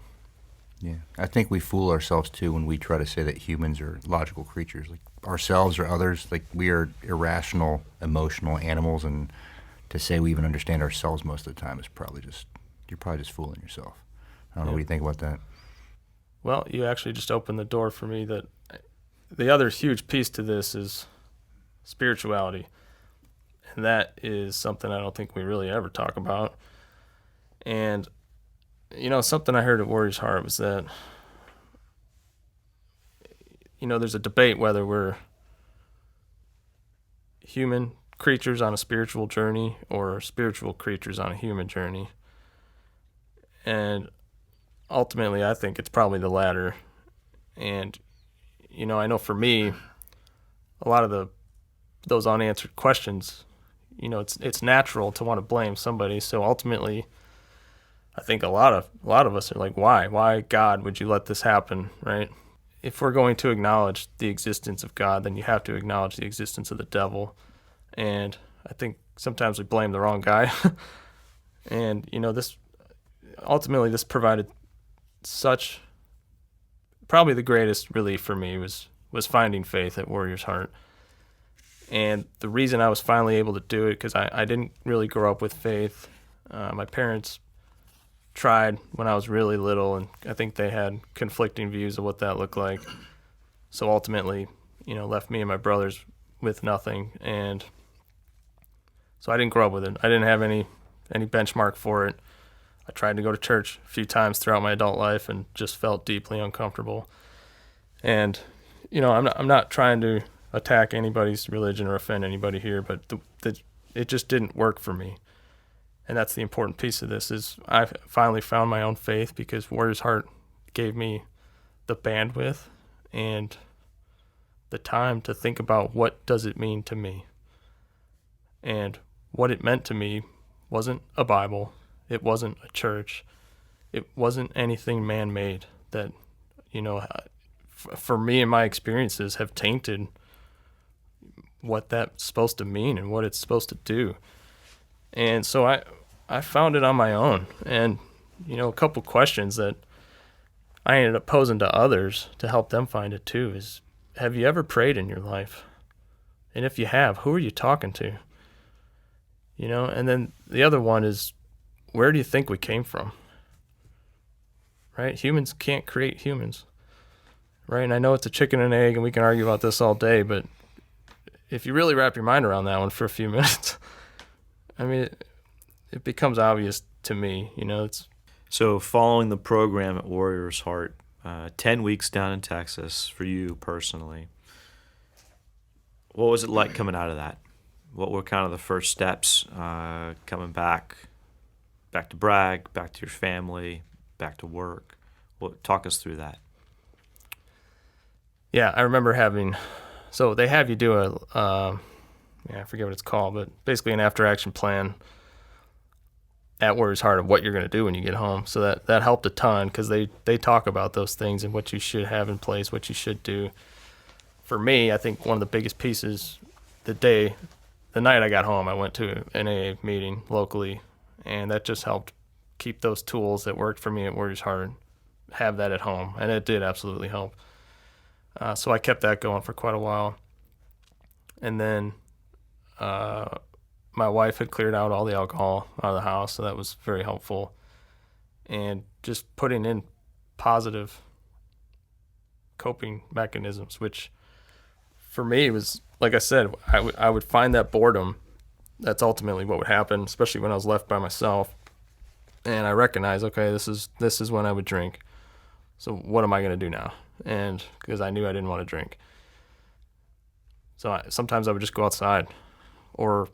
Yeah, I think we fool ourselves too when we try to say that humans are logical creatures, like ourselves or others. Like, we are irrational, emotional animals, and to say we even understand ourselves most of the time is you're probably just fooling yourself. I don't know what you think about that. Well, you actually just opened the door for me that the other huge piece to this is spirituality. And that is something I don't think we really ever talk about. And, something I heard at Warrior's Heart was that, there's a debate whether we're human creatures on a spiritual journey or spiritual creatures on a human journey. And ultimately, I think it's probably the latter. And, I know for me, a lot of those unanswered questions, it's natural to want to blame somebody. So ultimately, I think a lot of us are like, why God would you let this happen, right? If we're going to acknowledge the existence of God, then you have to acknowledge the existence of the devil. And I think sometimes we blame the wrong guy. And, this provided probably the greatest relief for me was finding faith at Warrior's Heart. And the reason I was finally able to do it, because I didn't really grow up with faith. My parents tried when I was really little, and I think they had conflicting views of what that looked like. So ultimately, left me and my brothers with nothing. And so I didn't grow up with it. I didn't have any benchmark for it. I tried to go to church a few times throughout my adult life and just felt deeply uncomfortable. And, I'm not trying to attack anybody's religion or offend anybody here, but it just didn't work for me. And that's the important piece of this, is I finally found my own faith because Warrior's Heart gave me the bandwidth and the time to think about what does it mean to me. And what it meant to me wasn't a Bible. It wasn't a church. It wasn't anything man-made that, for me and my experiences have tainted what that's supposed to mean and what it's supposed to do. And so I found it on my own. And, a couple questions that I ended up posing to others to help them find it too is, have you ever prayed in your life? And if you have, who are you talking to? And then the other one is, where do you think we came from? Right? Humans can't create humans. Right? And I know it's a chicken and egg, and we can argue about this all day, but if you really wrap your mind around that one for a few minutes, I mean, it becomes obvious to me, So following the program at Warrior's Heart, 10 weeks down in Texas for you personally, what was it like coming out of that? What were kind of the first steps coming back to Bragg, back to your family, back to work? Talk us through that. Yeah, I remember so they have you do I forget what it's called, but basically an after-action plan at Warrior's Heart of what you're going to do when you get home. So that helped a ton because they talk about those things and what you should have in place, what you should do. For me, I think one of the biggest pieces, the night I got home, I went to an AA meeting locally, and that just helped keep those tools that worked for me at Warrior's Heart, have that at home, and it did absolutely help. So I kept that going for quite a while. And then my wife had cleared out all the alcohol out of the house, so that was very helpful. And just putting in positive coping mechanisms, which for me was, like I said, I would find that boredom. That's ultimately what would happen, especially when I was left by myself. And I recognized, okay, this is when I would drink. So what am I going to do now? And because I knew I didn't want to drink. So sometimes I would just go outside or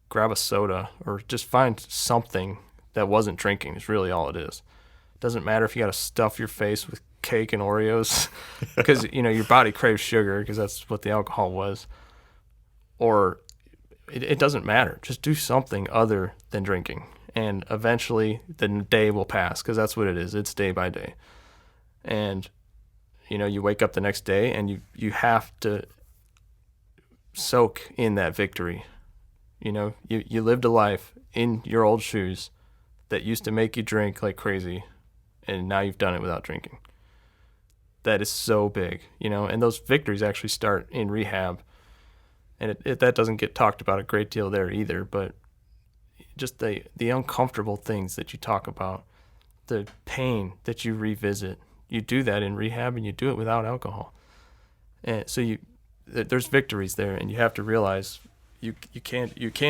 grab a soda or just find something that wasn't drinking is really all it is. It doesn't matter if you got to stuff your face with cake and Oreos because, your body craves sugar because that's what the alcohol was. Or it doesn't matter. Just do something other than drinking. And eventually the day will pass because that's what it is. It's day by day. And, you wake up the next day and you have to soak in that victory. You lived a life in your old shoes that used to make you drink like crazy, and now you've done it without drinking. That is so big, and those victories actually start in rehab. And that doesn't get talked about a great deal there either, but just the uncomfortable things that you talk about, the pain that you revisit, you do that in rehab, and you do it without alcohol. And so there's victories there, and you have to realize you can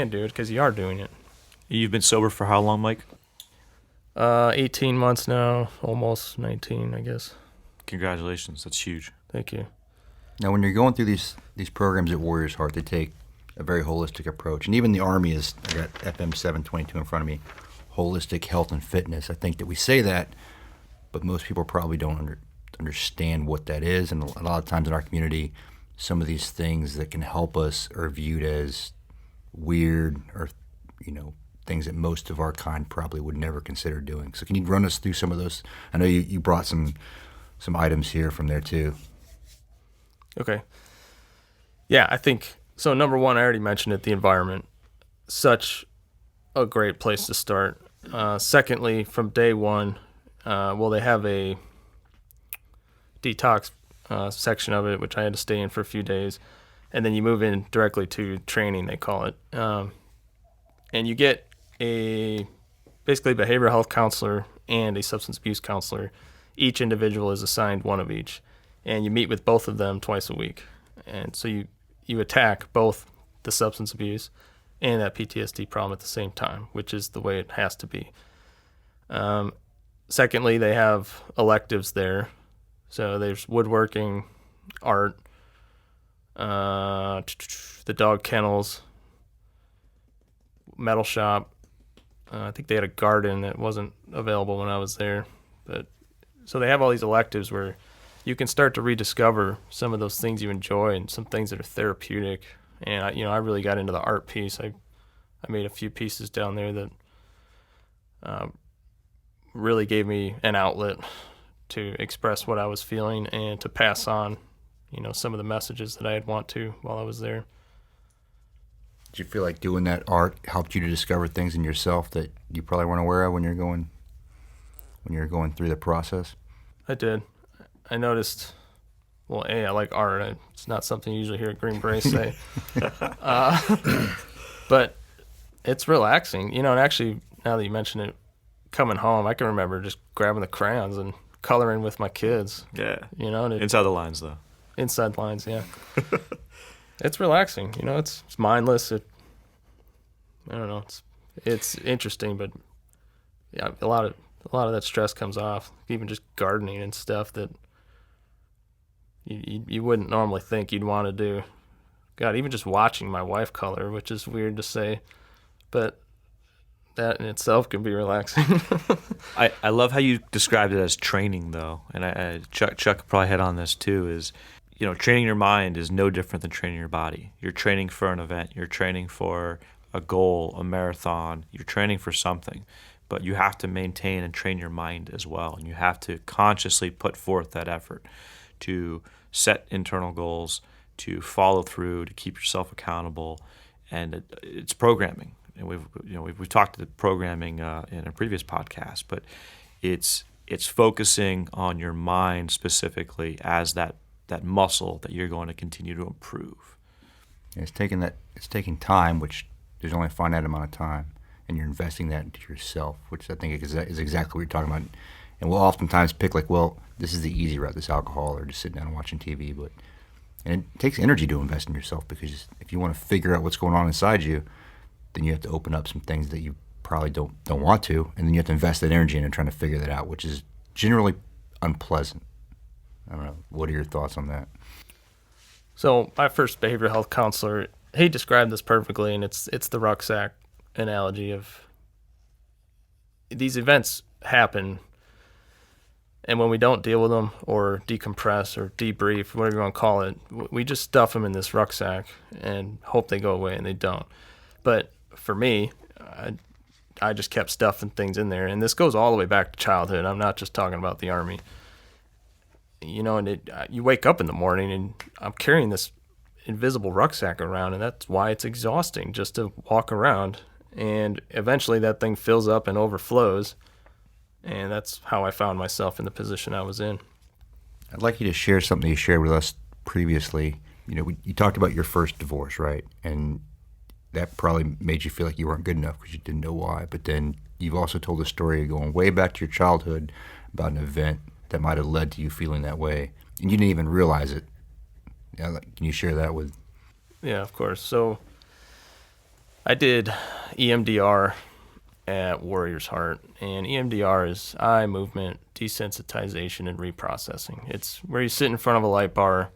do it because you are doing it. You've been sober for how long, Mike? 18 months now, almost 19, I guess. Congratulations, that's huge. Thank you. Now, when you're going through these programs at Warrior's Heart, they take a very holistic approach. And even the Army is, I got FM 722 in front of me, holistic health and fitness. I think that we say that, but most people probably don't understand what that is. And a lot of times in our community, some of these things that can help us are viewed as weird or, things that most of our kind probably would never consider doing. So can you run us through some of those? I know you brought some items here from there too. Okay. Yeah, I think, so number one, I already mentioned it, the environment. Such a great place to start. Secondly, from day one, they have a detox section of it, which I had to stay in for a few days. And then you move in directly to training, they call it. And you get basically a behavioral health counselor and a substance abuse counselor. Each individual is assigned one of each. And you meet with both of them twice a week. And so you attack both the substance abuse and that PTSD problem at the same time, which is the way it has to be. Secondly, they have electives there. So there's woodworking, art, the dog kennels, metal shop. I think they had a garden that wasn't available when I was there. But so they have all these electives where you can start to rediscover some of those things you enjoy and some things that are therapeutic. And I really got into the art piece. I made a few pieces down there that really gave me an outlet to express what I was feeling and to pass on, some of the messages that I'd want to while I was there. Did you feel like doing that art helped you to discover things in yourself that you probably weren't aware of when you're going through the process? I did. I noticed, well, I like art. It's not something you usually hear at Green Brace say. But it's relaxing, and actually, now that you mention it, coming home, I can remember just grabbing the crayons and coloring with my kids. Yeah. And Inside the lines, though. Inside lines, yeah. It's relaxing, it's mindless. I don't know. It's interesting, but yeah, a lot of that stress comes off. Even just gardening and stuff that you wouldn't normally think you'd want to do. God, even just watching my wife color, which is weird to say, but that in itself can be relaxing. I love how you described it as training, though, and Chuck probably hit on this too. Is training your mind is no different than training your body. You're training for an event. You're training for a goal, a marathon. You're training for something, but you have to maintain and train your mind as well, and you have to consciously put forth that effort to set internal goals, to follow through, to keep yourself accountable, and it's programming. And we've talked about programming in a previous podcast, but it's focusing on your mind specifically as that muscle that you're going to continue to improve. It's taking time, which there's only a finite amount of time, and you're investing that into yourself, which I think is exactly what you're talking about. And we'll oftentimes pick like, well, this is the easy route, this alcohol, or just sitting down and watching TV, and it takes energy to invest in yourself, because if you want to figure out what's going on inside you, then you have to open up some things that you probably don't want to, and then you have to invest that energy in trying to figure that out, which is generally unpleasant. I don't know. What are your thoughts on that? So my first behavioral health counselor, he described this perfectly, and it's the rucksack analogy of these events happen, and when we don't deal with them or decompress or debrief, whatever you want to call it, we just stuff them in this rucksack and hope they go away, and they don't. But for me, I just kept stuffing things in there, and this goes all the way back to childhood. I'm not just talking about the Army. And you wake up in the morning, and I'm carrying this invisible rucksack around, and that's why it's exhausting just to walk around. And eventually that thing fills up and overflows, and that's how I found myself in the position I was in. I'd like you to share something you shared with us previously. You talked about your first divorce, right? And that probably made you feel like you weren't good enough because you didn't know why. But then you've also told a story going way back to your childhood about an event that might have led to you feeling that way, and you didn't even realize it. Can you share that with? Yeah, of course. So I did EMDR at Warrior's Heart, and EMDR is eye movement desensitization and reprocessing. It's where you sit in front of a light bar,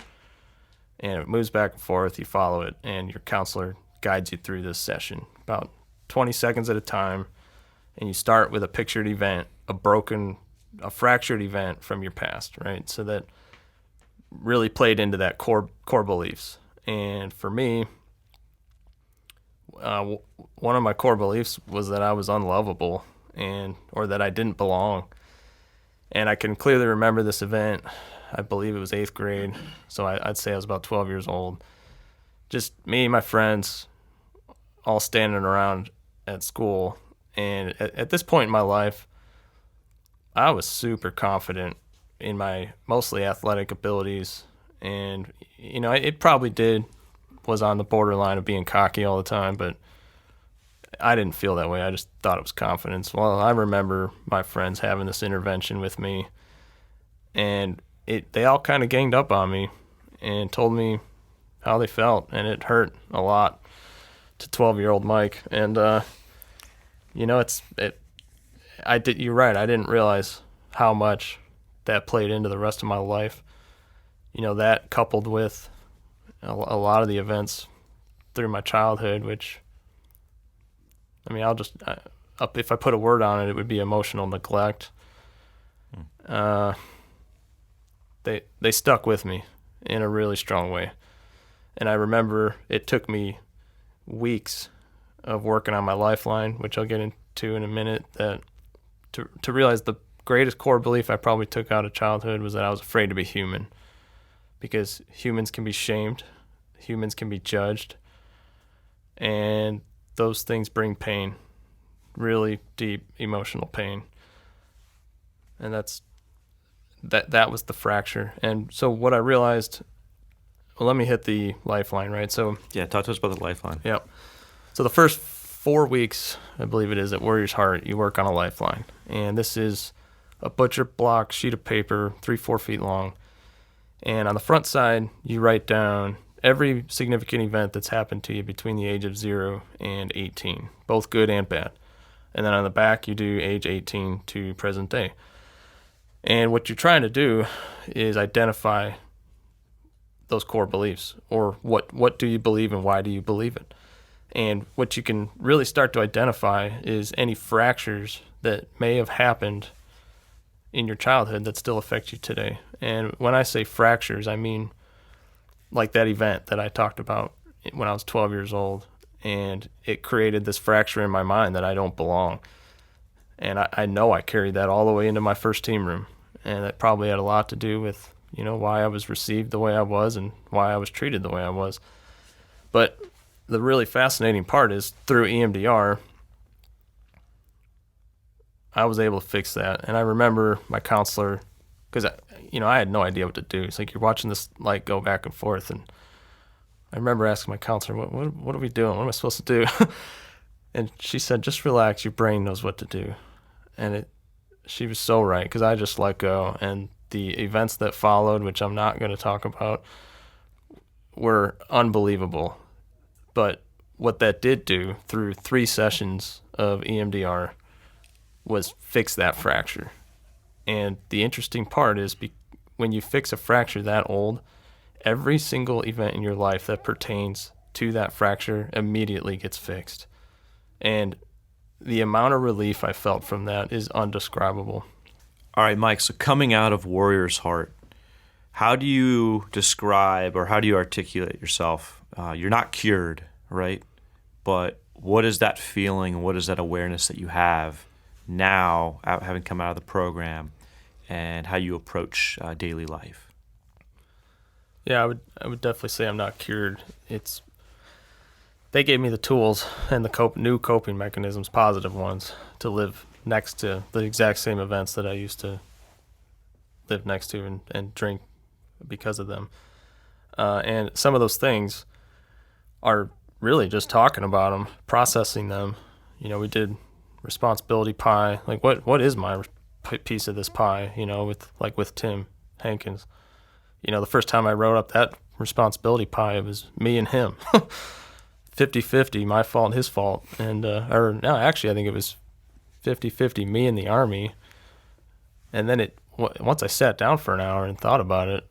and it moves back and forth. You follow it, and your counselor guides you through this session about 20 seconds at a time, and you start with a pictured event, a fractured event from your past, right? So that really played into that core beliefs. And for me, one of my core beliefs was that I was unlovable or that I didn't belong. And I can clearly remember this event. I believe it was 8th grade, so I'd say I was about 12 years old. Just me and my friends all standing around at school. And at this point in my life, I was super confident in my mostly athletic abilities. And, it probably was on the borderline of being cocky all the time, but I didn't feel that way. I just thought it was confidence. Well, I remember my friends having this intervention with me, and they all kind of ganged up on me and told me how they felt, and it hurt a lot to 12-year-old Mike. And you're right. I didn't realize how much that played into the rest of my life. That coupled with a lot of the events through my childhood, which, if I put a word on it, it would be emotional neglect. They stuck with me in a really strong way. And I remember it took me weeks of working on my lifeline, which I'll get into in a minute, that to realize the greatest core belief I probably took out of childhood was that I was afraid to be human, because humans can be shamed, humans can be judged, and those things bring pain, really deep emotional pain. And that was the fracture. And so what I realized, well, let me hit the lifeline, right? So Yeah, talk to us about the lifeline. Yep. So the first 4 weeks, I believe it is, at Warrior's Heart, you work on a lifeline. And this is a butcher block sheet of paper, 3-4 feet long. And on the front side, you write down every significant event that's happened to you between the age of 0 and 18, both good and bad. And then on the back, you do age 18 to present day. And what you're trying to do is identify those core beliefs, or what do you believe and why do you believe it. And what you can really start to identify is any fractures that may have happened in your childhood that still affect you today. And when I say fractures, I mean like that event that I talked about when I was 12 years old, and it created this fracture in my mind that I don't belong. And I know I carried that all the way into my first team room, and that probably had a lot to do with, why I was received the way I was and why I was treated the way I was. But the really fascinating part is through EMDR, I was able to fix that. And I remember my counselor, because I had no idea what to do. It's like you're watching this light go back and forth, and I remember asking my counselor, what are we doing? What am I supposed to do? And she said, just relax. Your brain knows what to do. And she was so right, because I just let go. And the events that followed, which I'm not going to talk about, were unbelievable. But what that did do through 3 sessions of EMDR was fix that fracture. And the interesting part is when you fix a fracture that old, every single event in your life that pertains to that fracture immediately gets fixed. And the amount of relief I felt from that is undescribable. All right, Mike, so coming out of Warrior's Heart, how do you describe or how do you articulate yourself? You're not cured, right? But what is that feeling? What is that awareness that you have now, having come out of the program, and how you approach daily life? Yeah, I would definitely say I'm not cured. They gave me the tools and the new coping mechanisms, positive ones, to live next to the exact same events that I used to live next to and drink because of them. And some of those things are really just talking about them, processing them. We did responsibility pie. Like, what is my piece of this pie, with Tim Hankins. The first time I wrote up that responsibility pie, it was me and him. 50-50, my fault and his fault. And actually I think it was 50-50, me and the Army. And then once I sat down for an hour and thought about it,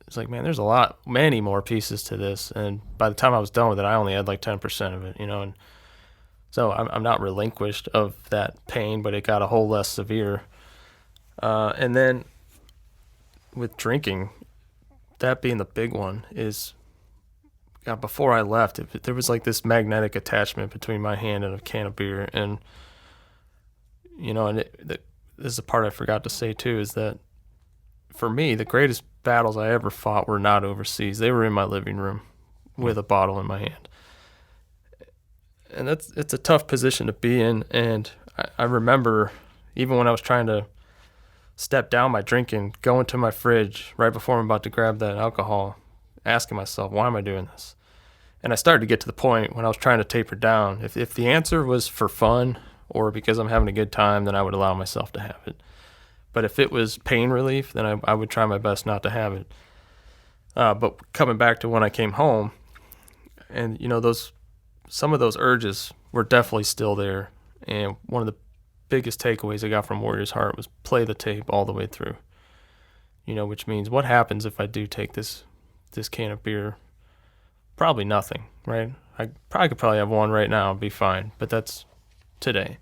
it's like, man, there's many more pieces to this. And by the time I was done with it, I only had like 10% of it, and so I'm not relinquished of that pain, but it got a whole less severe. And then with drinking, that being the big one, is, God, before I left, there was like this magnetic attachment between my hand and a can of beer. And, this is the part I forgot to say too, is that for me, the greatest battles I ever fought were not overseas. They were in my living room with a bottle in my hand. And it's a tough position to be in. And I remember, even when I was trying to step down my drinking, going to my fridge right before I'm about to grab that alcohol, asking myself, why am I doing this? And I started to get to the point when I was trying to taper down. If the answer was for fun or because I'm having a good time, then I would allow myself to have it. But if it was pain relief, then I would try my best not to have it. But coming back to when I came home, and some of those urges were definitely still there. And one of the biggest takeaways I got from Warrior's Heart was play the tape all the way through. Which means, what happens if I do take this can of beer? Probably nothing, right? I could have one right now and be fine, but that's today.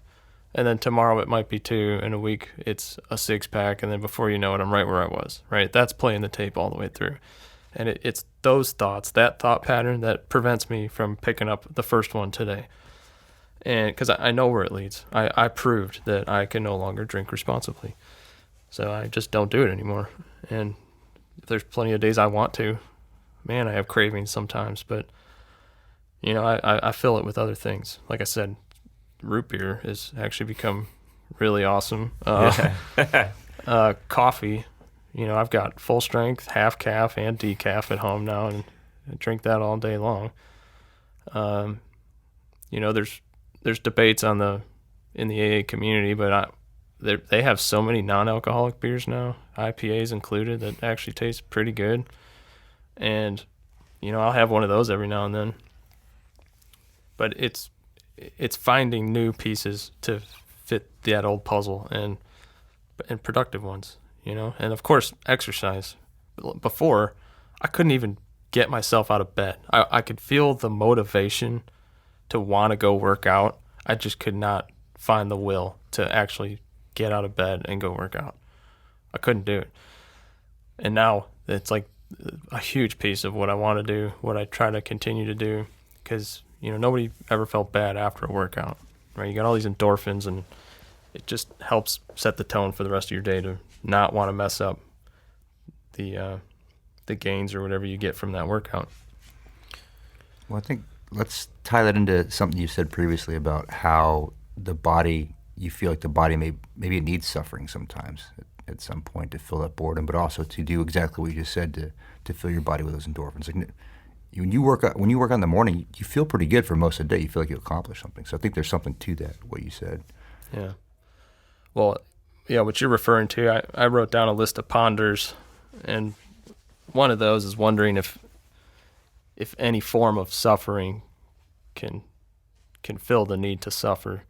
And then tomorrow it might be 2, in a week it's a 6-pack, and then before you know it, I'm right where I was, right? That's playing the tape all the way through. And it's those thoughts, that thought pattern, that prevents me from picking up the first one today. And because I know where it leads. I proved that I can no longer drink responsibly. So I just don't do it anymore. And there's plenty of days I want to. Man, I have cravings sometimes, but I fill it with other things. Like I said, root beer has actually become really awesome. Coffee, I've got full strength, half calf and decaf at home now, and I drink that all day long. There's debates in the AA community, but they have so many non-alcoholic beers now, IPAs included, that actually taste pretty good. And I'll have one of those every now and then. But it's finding new pieces to fit that old puzzle and productive ones, And of course, exercise. Before, I couldn't even get myself out of bed. I could feel the motivation to want to go work out. I just could not find the will to actually get out of bed and go work out. I couldn't do it. And now it's like a huge piece of what I want to do, what I try to continue to do, because, nobody ever felt bad after a workout, right? You got all these endorphins, and it just helps set the tone for the rest of your day to not want to mess up the gains or whatever you get from that workout. Well, I think let's tie that into something you said previously about how the body, you feel like the body maybe it needs suffering sometimes at some point to fill that boredom, but also to do exactly what you just said, to fill your body with those endorphins. Like, when you work out in the morning, you feel pretty good for most of the day. You feel like you accomplished something. So I think there's something to that, what you said. Yeah. Well, yeah, what you're referring to, I wrote down a list of ponders, and one of those is wondering if any form of suffering can fill the need to suffer.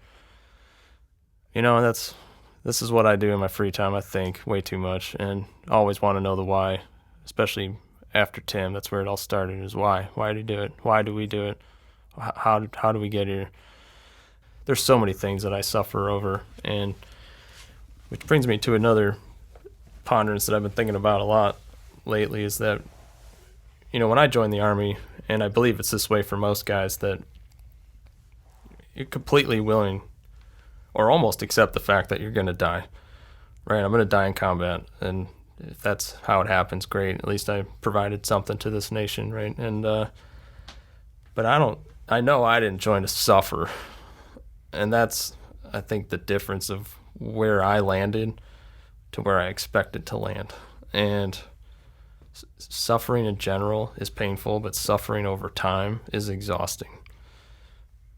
This is what I do in my free time, I think, way too much, and I always want to know the why, especially after Tim. That's where it all started, is why. Why did he do it? Why do we do it? How do we get here? There's so many things that I suffer over, and which brings me to another ponderance that I've been thinking about a lot lately, is that, when I joined the Army, and I believe it's this way for most guys, that you're completely willing or almost accept the fact that you're going to die, right? I'm going to die in combat, and if that's how it happens, great. At least I provided something to this nation, right? And but I know I didn't join to suffer, and that's, I think, the difference of where I landed to where I expected to land. And suffering in general is painful, but suffering over time is exhausting.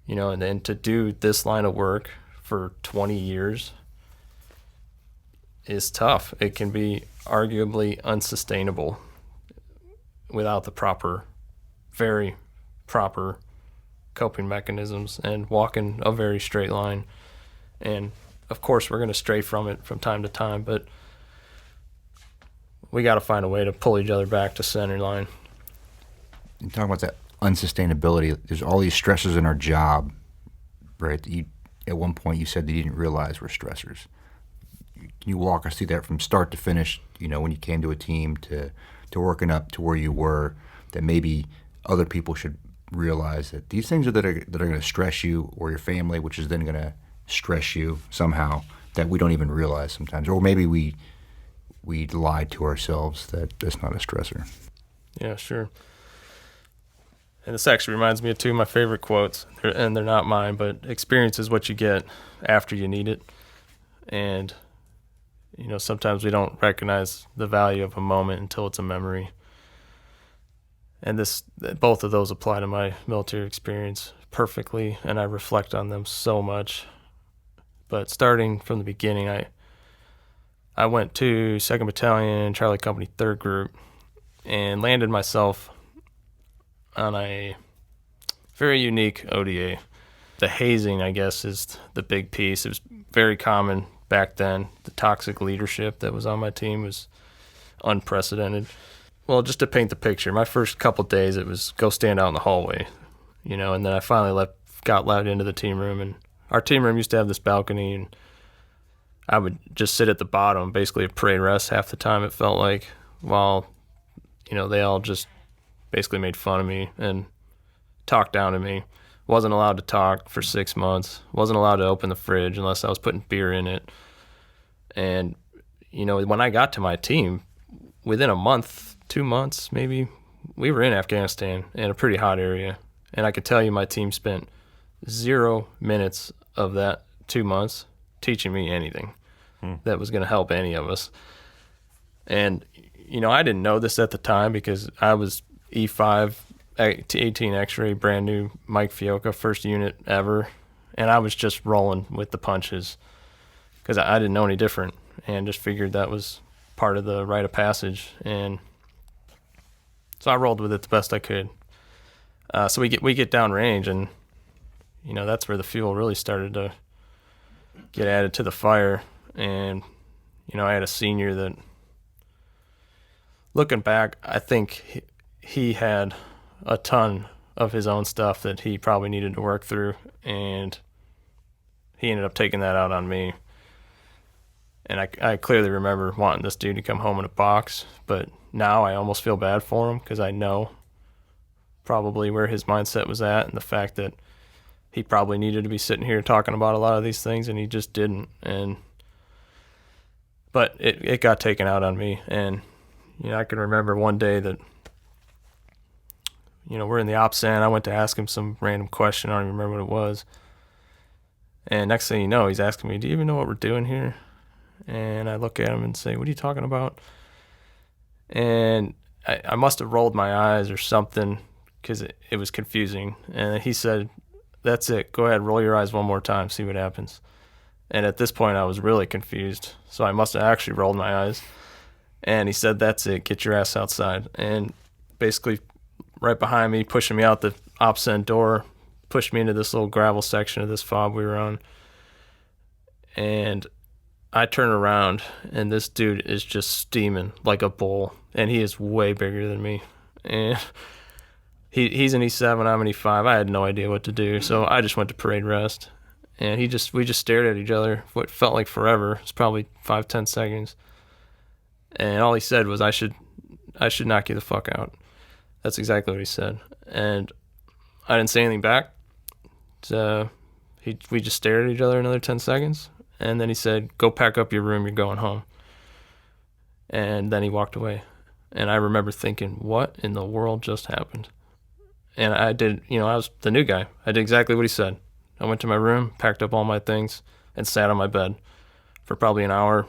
And then to do this line of work for 20 years is tough. It can be arguably unsustainable without the very proper coping mechanisms and walking a very straight line. And of course, we're going to stray from it from time to time, but we got to find a way to pull each other back to center line. And talking about that unsustainability, there's all these stressors in our job, right? At one point you said that you didn't realize were stressors. Can you walk us through that from start to finish, when you came to a team to working up to where you were, that maybe other people should realize that these things that are going to stress you or your family, which is then going to stress you somehow, that we don't even realize sometimes, or maybe we lied to ourselves that that's not a stressor. Yeah, sure. And this actually reminds me of two of my favorite quotes, and they're not mine, but experience is what you get after you need it. And, sometimes we don't recognize the value of a moment until it's a memory. And both of those apply to my military experience perfectly, and I reflect on them so much. But starting from the beginning, I went to 2nd Battalion, Charlie Company, 3rd Group, and landed myself on a very unique ODA. The hazing, I guess, is the big piece. It was very common back then. The toxic leadership that was on my team was unprecedented. Well, just to paint the picture, my first couple of days, it was go stand out in the hallway, and then I finally got let into the team room, and our team room used to have this balcony, and I would just sit at the bottom, basically a parade rest half the time, it felt like, while, they all just basically made fun of me and talked down to me, Wasn't allowed to talk for 6 months. Wasn't allowed to open the fridge unless I was putting beer in it. And, when I got to my team, within a month, 2 months maybe, we were in Afghanistan in a pretty hot area. And I could tell you my team spent 0 minutes of that 2 months teaching me anything that was going to help any of us. And, I didn't know this at the time because I was E5 18 X-ray, brand new Mike Fiocca, first unit ever, and I was just rolling with the punches because I didn't know any different, and just figured that was part of the rite of passage, and so I rolled with it the best I could. So we get down range, and that's where the fuel really started to get added to the fire, and I had a senior that, looking back, I think he had a ton of his own stuff that he probably needed to work through, and he ended up taking that out on me. And I clearly remember wanting this dude to come home in a box, but now I almost feel bad for him because I know probably where his mindset was at, and the fact that he probably needed to be sitting here talking about a lot of these things, and he just didn't. But it got taken out on me, and I can remember one day that we're in the op cent. I went to ask him some random question. I don't even remember what it was. And next thing you know, he's asking me, "Do you even know what we're doing here?" And I look at him and say, "What are you talking about?" And I must have rolled my eyes or something because it was confusing. And he said, "That's it. Go ahead, roll your eyes one more time, see what happens." And at this point, I was really confused. So I must have actually rolled my eyes. And he said, "That's it. Get your ass outside." And basically, right behind me, pushing me out the op cent door, pushed me into this little gravel section of this fob we were on. And I turn around, and this dude is just steaming like a bull, and he is way bigger than me. And he's an E7, I'm an E5. I had no idea what to do, so I just went to parade rest. And we just stared at each other what felt like forever. It was probably 5-10 seconds. And all he said was, I should knock you the fuck out. That's exactly what he said. And I didn't say anything back. So we just stared at each other another 10 seconds. And then he said, "Go pack up your room, you're going home." And then he walked away. And I remember thinking, what in the world just happened? And I did, I was the new guy. I did exactly what he said. I went to my room, packed up all my things, and sat on my bed for probably an hour.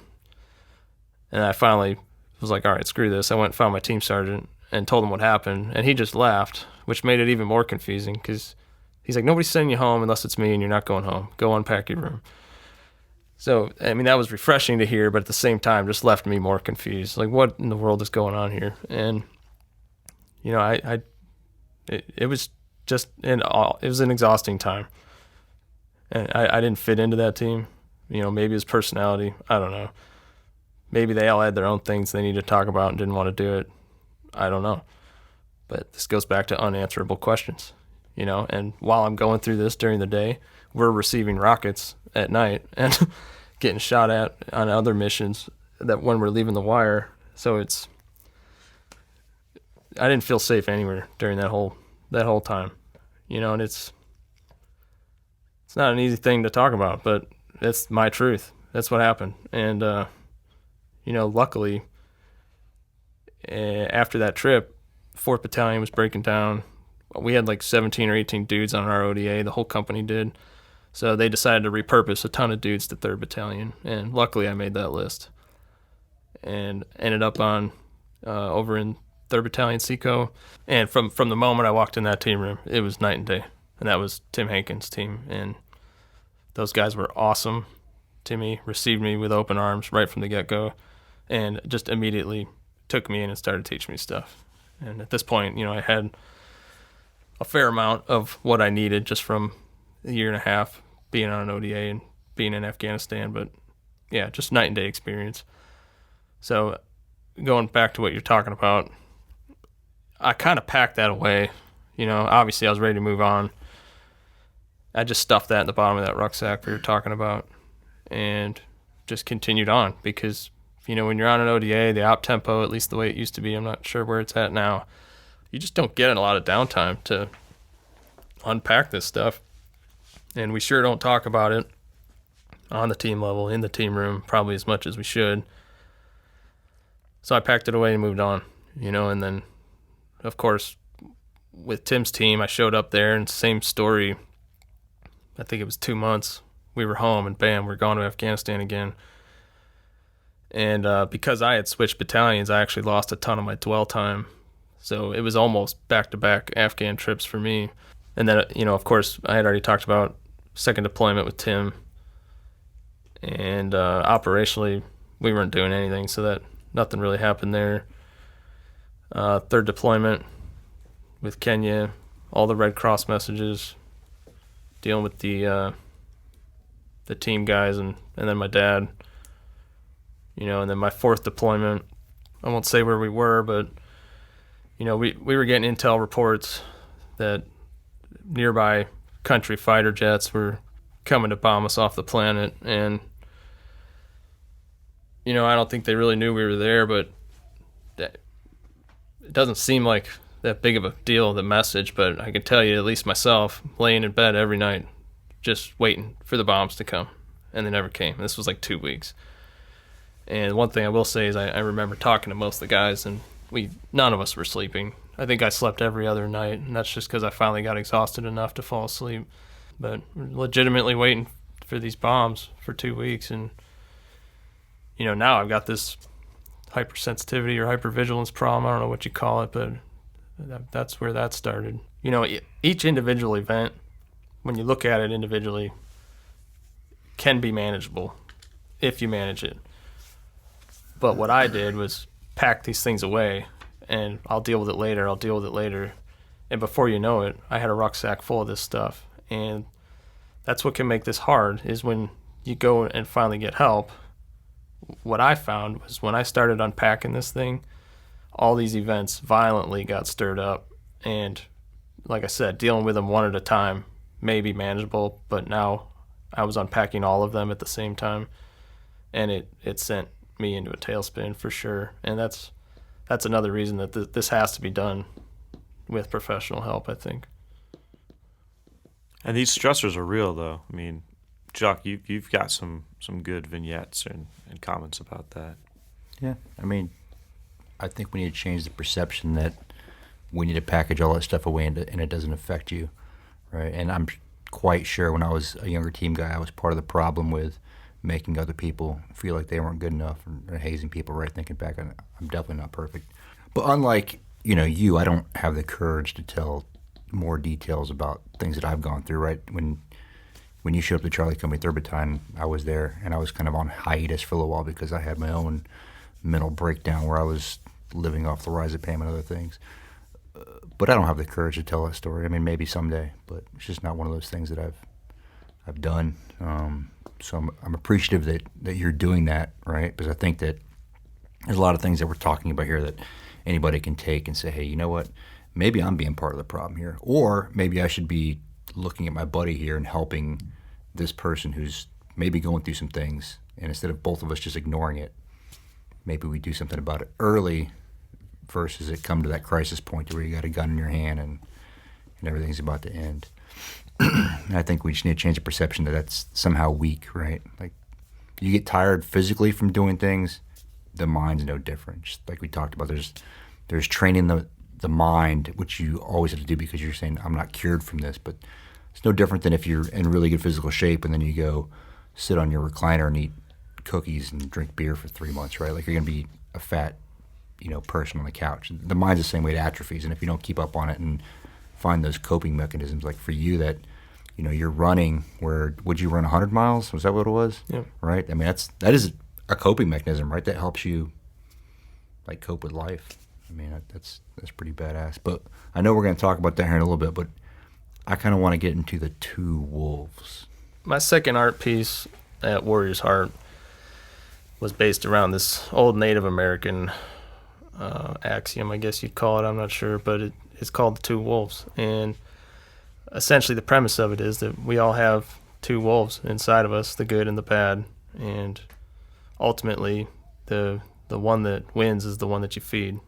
And I finally was like, all right, screw this. I went and found my team sergeant and told him what happened. And he just laughed, which made it even more confusing because he's like, "Nobody's sending you home unless it's me, and you're not going home. Go unpack your room." So, that was refreshing to hear, but at the same time just left me more confused. Like, what in the world is going on here? And, it was just, it was an exhausting time. And I didn't fit into that team. Maybe his personality, I don't know. Maybe they all had their own things they needed to talk about and didn't want to do it. I don't know. But this goes back to unanswerable questions, and while I'm going through this during the day, we're receiving rockets at night and getting shot at on other missions that when we're leaving the wire. So I didn't feel safe anywhere during that whole time, and it's not an easy thing to talk about, but it's my truth. That's what happened. And, luckily, after that trip, 4th Battalion was breaking down. We had like 17 or 18 dudes on our ODA. The whole company did. So they decided to repurpose a ton of dudes to 3rd Battalion. And luckily I made that list. And ended up on over in 3rd Battalion Seco. And from the moment I walked in that team room, it was night and day. And that was Tim Hankins' team. And those guys were awesome to me, received me with open arms right from the get-go, and just immediately took me in and started teaching me stuff. And at this point, I had a fair amount of what I needed just from a year and a half being on an ODA and being in Afghanistan. But yeah, just night and day experience. So going back to what you're talking about, I kind of packed that away. Obviously I was ready to move on. I just stuffed that in the bottom of that rucksack we were talking about and just continued on because, when you're on an ODA, the op tempo, at least the way it used to be, I'm not sure where it's at now, you just don't get a lot of downtime to unpack this stuff. And we sure don't talk about it on the team level, in the team room, probably as much as we should. So I packed it away and moved on, and then, of course, with Tim's team, I showed up there and same story. I think it was 2 months. We were home and bam, we're gone to Afghanistan again. And because I had switched battalions, I actually lost a ton of my dwell time. So it was almost back-to-back Afghan trips for me. And then, of course, I had already talked about second deployment with Tim. And operationally, we weren't doing anything, so that nothing really happened there. Third deployment with Kenya, all the Red Cross messages, dealing with the team guys and then my dad. And then my fourth deployment, I won't say where we were, but, we were getting intel reports that nearby country fighter jets were coming to bomb us off the planet. And, I don't think they really knew we were there, but it doesn't seem like that big of a deal, the message, but I can tell you, at least myself, laying in bed every night, just waiting for the bombs to come, and they never came. This was like 2 weeks. And one thing I will say is I remember talking to most of the guys, and none of us were sleeping. I think I slept every other night, and that's just because I finally got exhausted enough to fall asleep. But we're legitimately waiting for these bombs for 2 weeks, and now I've got this hypersensitivity or hypervigilance problem. I don't know what you call it, but that's where that started. Each individual event, when you look at it individually, can be manageable if you manage it. But what I did was pack these things away, and I'll deal with it later. And before you know it, I had a rucksack full of this stuff. And that's what can make this hard, is when you go and finally get help. What I found was when I started unpacking this thing, all these events violently got stirred up. And like I said, dealing with them one at a time may be manageable, but now I was unpacking all of them at the same time, and it sent me into a tailspin for sure. And that's another reason that this has to be done with professional help, I think. And these stressors are real, though. I mean, Chuck, you've got some good vignettes and comments about that. Yeah, I mean, I think we need to change the perception that we need to package all that stuff away and it doesn't affect you, right? And I'm quite sure when I was a younger team guy, I was part of the problem with making other people feel like they weren't good enough or hazing people, right? Thinking back on it, I'm definitely not perfect. But unlike, you, I don't have the courage to tell more details about things that I've gone through, right? When you showed up to Charlie Company 3rd Battalion, I was there, and I was kind of on hiatus for a little while because I had my own mental breakdown where I was living off the lorazepam and other things. But I don't have the courage to tell that story. I mean, maybe someday, but it's just not one of those things that I've done. So I'm appreciative that you're doing that, right? Because I think that there's a lot of things that we're talking about here that anybody can take and say, hey, you know what? Maybe I'm being part of the problem here. Or maybe I should be looking at my buddy here and helping this person who's maybe going through some things. And instead of both of us just ignoring it, maybe we do something about it early versus it come to that crisis point where you got a gun in your hand and everything's about to end. And I think we just need to change the perception that that's somehow weak, right? Like, you get tired physically from doing things, the mind's no different. Just like we talked about, there's training the mind, which you always have to do because you're saying, I'm not cured from this, but it's no different than if you're in really good physical shape and then you go sit on your recliner and eat cookies and drink beer for 3 months, right? Like, you're going to be a fat, person on the couch. The mind's the same way it atrophies, and if you don't keep up on it and find those coping mechanisms, like for you that, you're running would you run 100 miles? Was that what it was? Yeah. Right? I mean, that is a coping mechanism, right? That helps you, like, cope with life. I mean, that's pretty badass. But I know we're going to talk about that here in a little bit, but I kind of want to get into the two wolves. My second art piece at Warrior's Heart was based around this old Native American axiom, I guess you'd call it. I'm not sure, but it's called the two wolves. And essentially the premise of it is that we all have two wolves inside of us, the good and the bad. And ultimately, the one that wins is the one that you feed.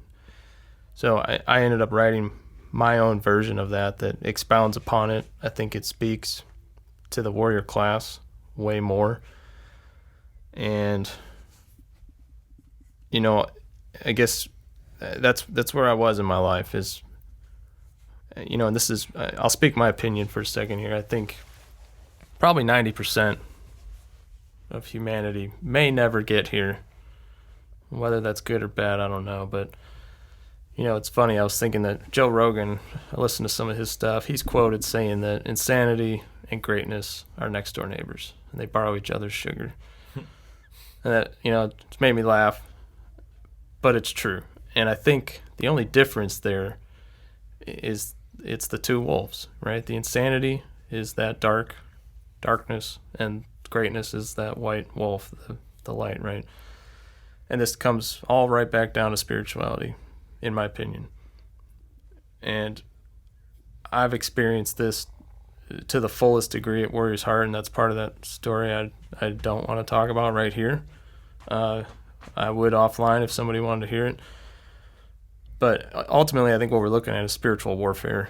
So I ended up writing my own version of that expounds upon it. I think it speaks to the warrior class way more. And, I guess that's where I was in my life is, and this is, I'll speak my opinion for a second here. I think probably 90% of humanity may never get here. Whether that's good or bad, I don't know. But, it's funny. I was thinking that Joe Rogan, I listened to some of his stuff. He's quoted saying that insanity and greatness are next door neighbors, and they borrow each other's sugar. And that, it's made me laugh, but it's true. And I think the only difference there is it's the two wolves, right? The insanity is that darkness, and greatness is that white wolf, the light, right? And this comes all right back down to spirituality, in my opinion. And I've experienced this to the fullest degree at Warrior's Heart, and that's part of that story I don't want to talk about right here. I would offline if somebody wanted to hear it. But ultimately, I think what we're looking at is spiritual warfare.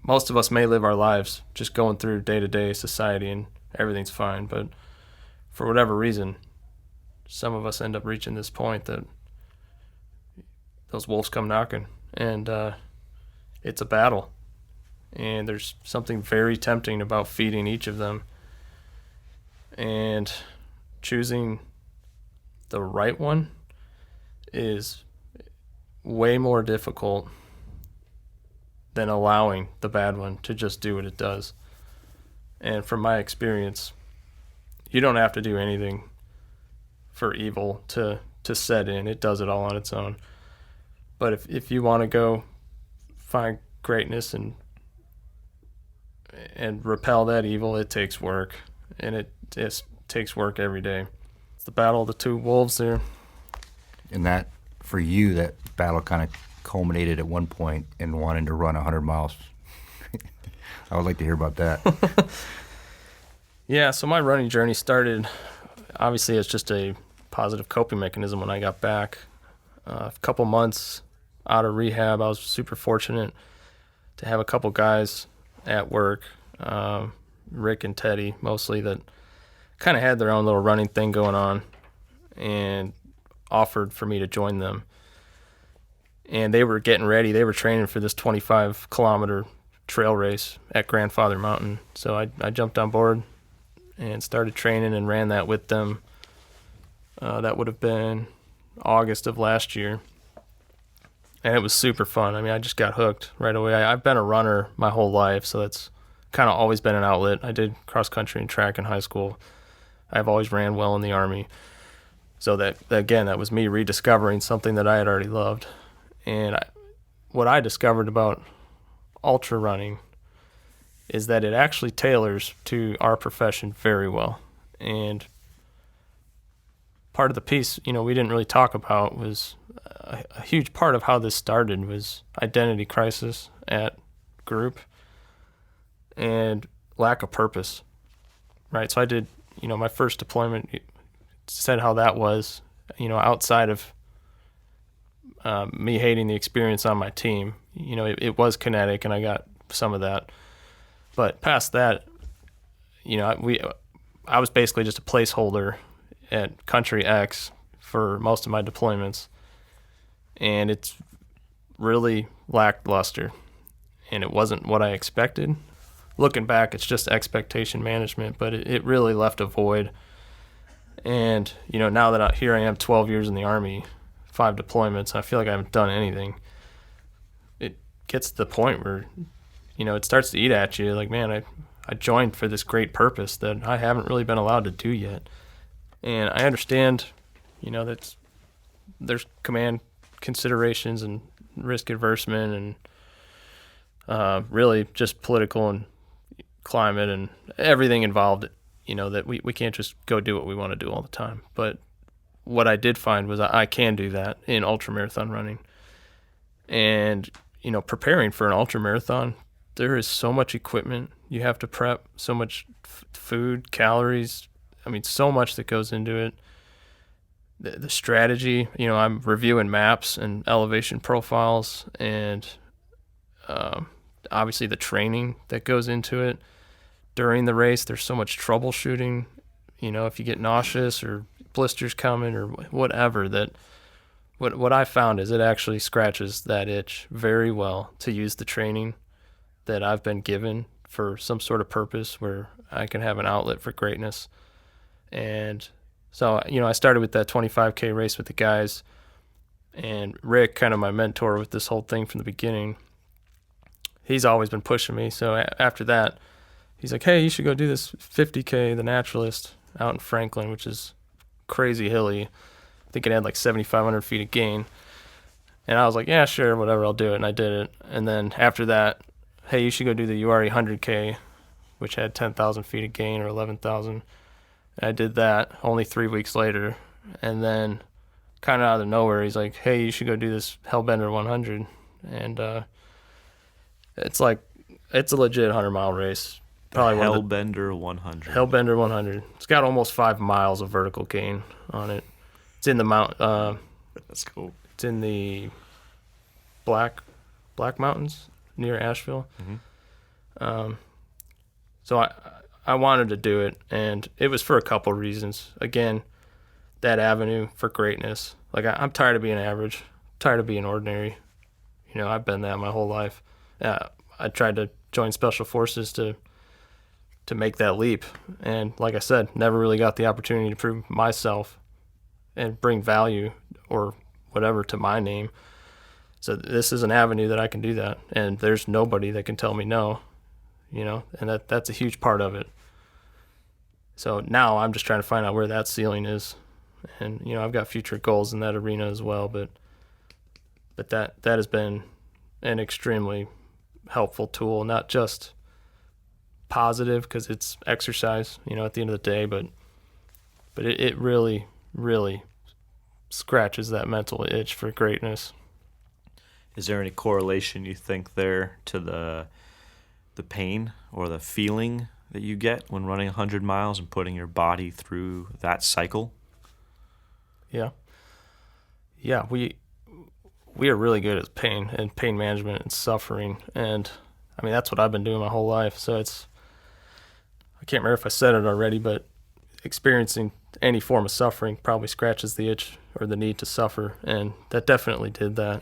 Most of us may live our lives just going through day-to-day society and everything's fine, but for whatever reason, some of us end up reaching this point that those wolves come knocking, and it's a battle. And there's something very tempting about feeding each of them. And choosing the right one is way more difficult than allowing the bad one to just do what it does. And from my experience, you don't have to do anything for evil to set in. It does it all on its own. But if you want to go find greatness and repel that evil, it takes work. And it takes work every day. It's the battle of the two wolves there. And that, for you, that battle kind of culminated at one point in wanting to run 100 miles. I would like to hear about that. Yeah, so my running journey started, obviously, as just a positive coping mechanism when I got back. A couple months out of rehab, I was super fortunate to have a couple guys at work, Rick and Teddy mostly, that kind of had their own little running thing going on and offered for me to join them. And they were getting ready. They were training for this 25-kilometer trail race at Grandfather Mountain. So I jumped on board and started training and ran that with them. That would have been August of last year. And it was super fun. I mean, I just got hooked right away. I've been a runner my whole life, so that's kind of always been an outlet. I did cross-country and track in high school. I've always ran well in the Army. So that was me rediscovering something that I had already loved. And what I discovered about ultra running is that it actually tailors to our profession very well. And part of the piece, we didn't really talk about was a huge part of how this started was identity crisis at group and lack of purpose, right? So I did, my first deployment, said how that was, outside of me hating the experience on my team. It was kinetic, and I got some of that. But past that, I was basically just a placeholder at Country X for most of my deployments, and it's really lackluster, and it wasn't what I expected. Looking back, it's just expectation management, but it really left a void. And, now that here I am 12 years in the Army, 5 deployments, I feel like I haven't done anything. It gets to the point where, it starts to eat at you. Like, man, I joined for this great purpose that I haven't really been allowed to do yet. And I understand, that there's command considerations and risk adversement and really just political and climate and everything involved, that we can't just go do what we want to do all the time. But what I did find was I can do that in ultramarathon running. And, preparing for an ultramarathon, there is so much equipment you have to prep, so much food, calories. I mean, so much that goes into it. The strategy, I'm reviewing maps and elevation profiles and obviously the training that goes into it. During the race, there's so much troubleshooting. If you get nauseous or blisters coming or whatever, that what I found is it actually scratches that itch very well to use the training that I've been given for some sort of purpose where I can have an outlet for greatness. And so, I started with that 25K race with the guys, and Rick, kind of my mentor with this whole thing from the beginning, he's always been pushing me. So after that, he's like, hey, you should go do this 50K, the Naturalist, out in Franklin, which is crazy hilly. I think it had like 7,500 feet of gain. And I was like, yeah, sure, whatever, I'll do it. And I did it. And then after that, hey, you should go do the URE 100K, which had 10,000 feet of gain or 11,000. I did that only 3 weeks later. And then kind of out of nowhere, he's like, hey, you should go do this Hellbender 100. And it's a legit 100-mile race. Probably Hellbender 100. Hellbender 100. It's got almost 5 miles of vertical gain on it. It's in the mount. That's cool. It's in the Black Mountains near Asheville. Mm-hmm. So I wanted to do it, and it was for a couple reasons. Again, that avenue for greatness. Like I'm tired of being average. I'm tired of being ordinary. I've been that my whole life. I tried to join Special Forces to make that leap, and like I said, never really got the opportunity to prove myself and bring value or whatever to my name. So this is an avenue that I can do that, and there's nobody that can tell me no, and that's a huge part of it. So now I'm just trying to find out where that ceiling is, and I've got future goals in that arena as well, but that has been an extremely helpful tool, not just positive because it's exercise, at the end of the day, but it really, really scratches that mental itch for greatness. Is there any correlation you think there to the pain or the feeling that you get when running 100 miles and putting your body through that cycle? Yeah, we are really good at pain and pain management and suffering, and I mean that's what I've been doing my whole life. So I can't remember if I said it already, but experiencing any form of suffering probably scratches the itch or the need to suffer, and that definitely did that.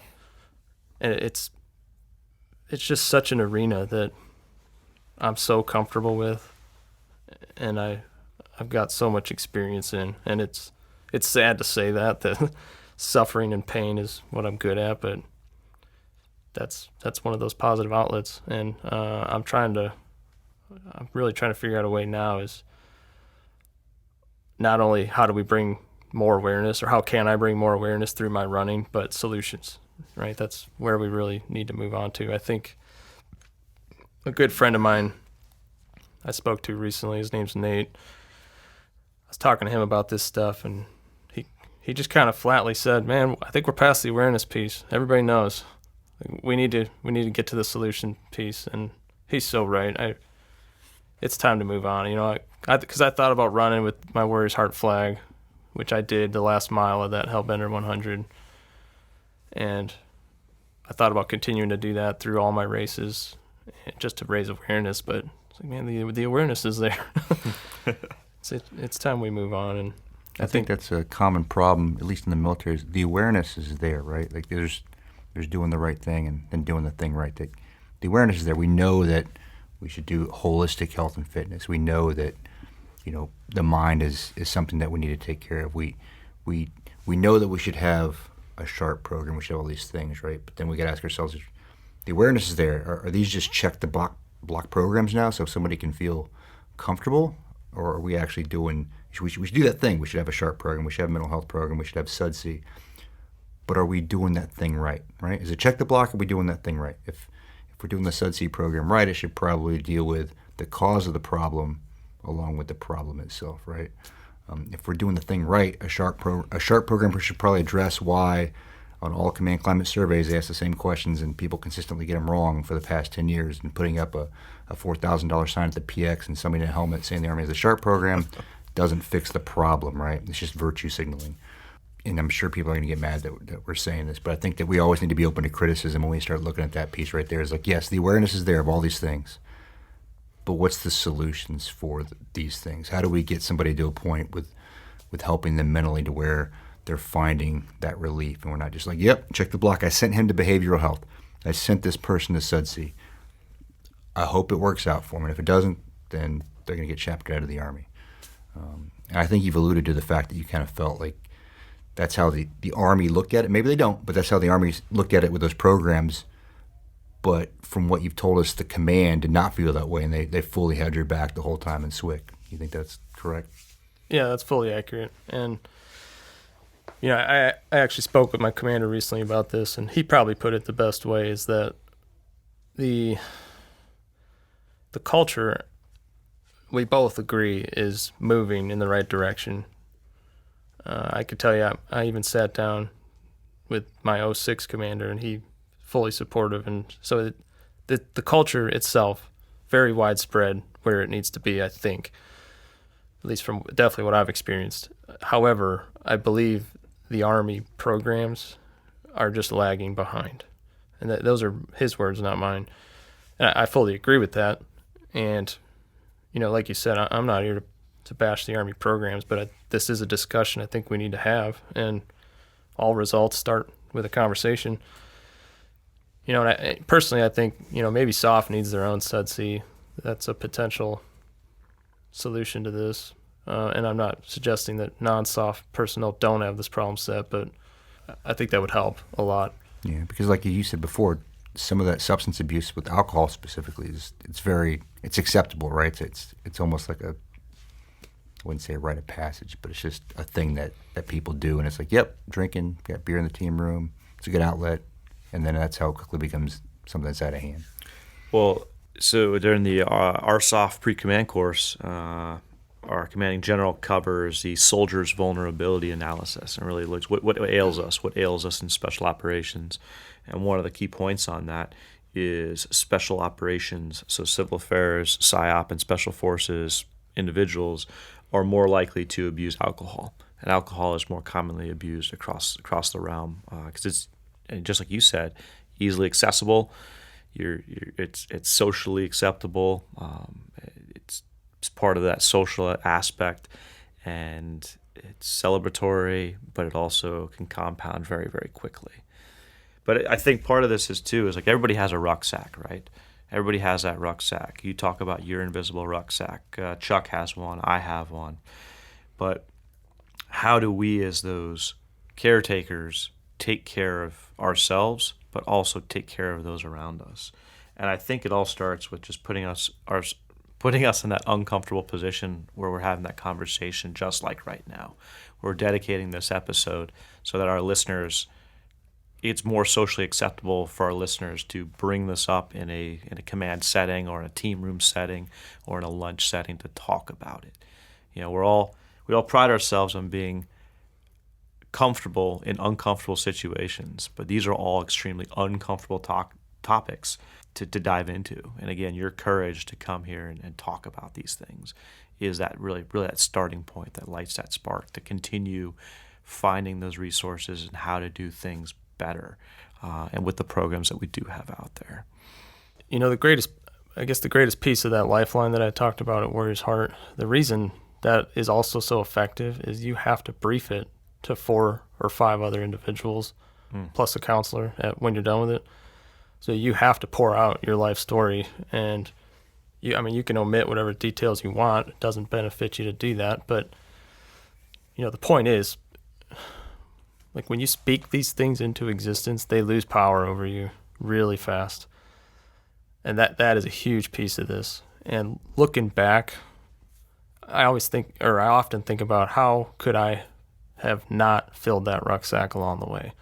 And it's just such an arena that I'm so comfortable with, and I've got so much experience in, and it's sad to say that suffering and pain is what I'm good at, but that's one of those positive outlets, and I'm really trying to figure out a way now is not only how do we bring more awareness, or how can I bring more awareness through my running, but solutions, right? That's where we really need to move on to. I think a good friend of mine I spoke to recently, his name's Nate, I was talking to him about this stuff, and he just kind of flatly said, man, I think we're past the awareness piece. Everybody knows. We need to get to the solution piece, and he's so right. It's time to move on. Because I thought about running with my Warriors Heart flag, which I did the last mile of that Hellbender 100, and I thought about continuing to do that through all my races, just to raise awareness. But it's like, man, the awareness is there. It's time we move on, and I think that's a common problem, at least in the military. Is the awareness is there, right? Like there's doing the right thing and then doing the thing right. The awareness is there. We know that we should do holistic health and fitness. We know that the mind is something that we need to take care of. We know that we should have a sharp program. We should have all these things, right? But then we got to ask ourselves: the awareness is there. Are these just check the block programs now, so somebody can feel comfortable, or are we actually doing? We should do that thing. We should have a sharp program. We should have a mental health program. We should have SUDC. But are we doing that thing right? Right? Is it check the block? Are we doing that thing right? If we're doing the SUDC program right, it should probably deal with the cause of the problem along with the problem itself, right? If we're doing the thing right, a sharp program should probably address why on all command climate surveys they ask the same questions and people consistently get them wrong for the past 10 years, and putting up a $4,000 sign at the PX and somebody in a helmet saying the Army has a sharp program doesn't fix the problem, right? It's just virtue signaling. and I'm sure people are going to get mad that we're saying this, but I think that we always need to be open to criticism when we start looking at that piece right there. Is like, yes, the awareness is there of all these things, but what's the solutions for these things? How do we get somebody to a point with helping them mentally to where they're finding that relief, and we're not just like, yep, check the block. I sent him to behavioral health. I sent this person to SUDC. I hope it works out for them. And if it doesn't, then they're going to get shafted out of the Army. And I think you've alluded to the fact that you kind of felt like that's how the Army looked at it. Maybe they don't, but that's how the Army looked at it with those programs. But from what you've told us, the command did not feel that way, and they fully had your back the whole time in SWCC. You think that's correct? Yeah, that's fully accurate. And, I actually spoke with my commander recently about this, and he probably put it the best way, is that the culture, we both agree, is moving in the right direction. I could tell you, I even sat down with my 06 commander, and he fully supportive. And so the culture itself, very widespread where it needs to be, I think, at least from definitely what I've experienced. However, I believe the Army programs are just lagging behind. And those are his words, not mine. And I fully agree with that. And, like you said, I'm not here to bash the Army programs, but this is a discussion I think we need to have. And all results start with a conversation. And personally, I think, maybe SOF needs their own SUDC. That's a potential solution to this. And I'm not suggesting that non-SOF personnel don't have this problem set, but I think that would help a lot. Yeah, because like you said before, some of that substance abuse with alcohol specifically it's acceptable, right? It's almost like I wouldn't say a rite of passage, but it's just a thing that people do, and it's like, yep, drinking, got beer in the team room, it's a good outlet, and then that's how it quickly becomes something that's out of hand. Well, so during the RSOF pre-command course, our commanding general covers the soldier's vulnerability analysis and really looks what ails us in special operations. And one of the key points on that is special operations, so civil affairs, PSYOP, and special forces individuals are more likely to abuse alcohol. And alcohol is more commonly abused across the realm because it's, and just like you said, easily accessible. It's socially acceptable. It's part of that social aspect, and it's celebratory, but it also can compound very, very quickly. But I think part of this is like everybody has a rucksack, right? Everybody has that rucksack. You talk about your invisible rucksack. Chuck has one. I have one. But how do we as those caretakers take care of ourselves, but also take care of those around us? And I think it all starts with just putting us in that uncomfortable position where we're having that conversation just like right now. We're dedicating this episode so that our listeners, it's more socially acceptable for our listeners to bring this up in a command setting or in a team room setting or in a lunch setting to talk about it. We all pride ourselves on being comfortable in uncomfortable situations, but these are all extremely uncomfortable topics to dive into. And again, your courage to come here and talk about these things is that really that starting point that lights that spark to continue finding those resources and how to do things better, and with the programs that we do have out there. The greatest piece of that lifeline that I talked about at Warrior's Heart, the reason that is also so effective is you have to brief it to 4 or 5 other individuals, plus a counselor when you're done with it. So you have to pour out your life story, and you can omit whatever details you want. It doesn't benefit you to do that, but the point is, like when you speak these things into existence, they lose power over you really fast. And that is a huge piece of this. And looking back, I often think about how could I have not filled that rucksack along the way.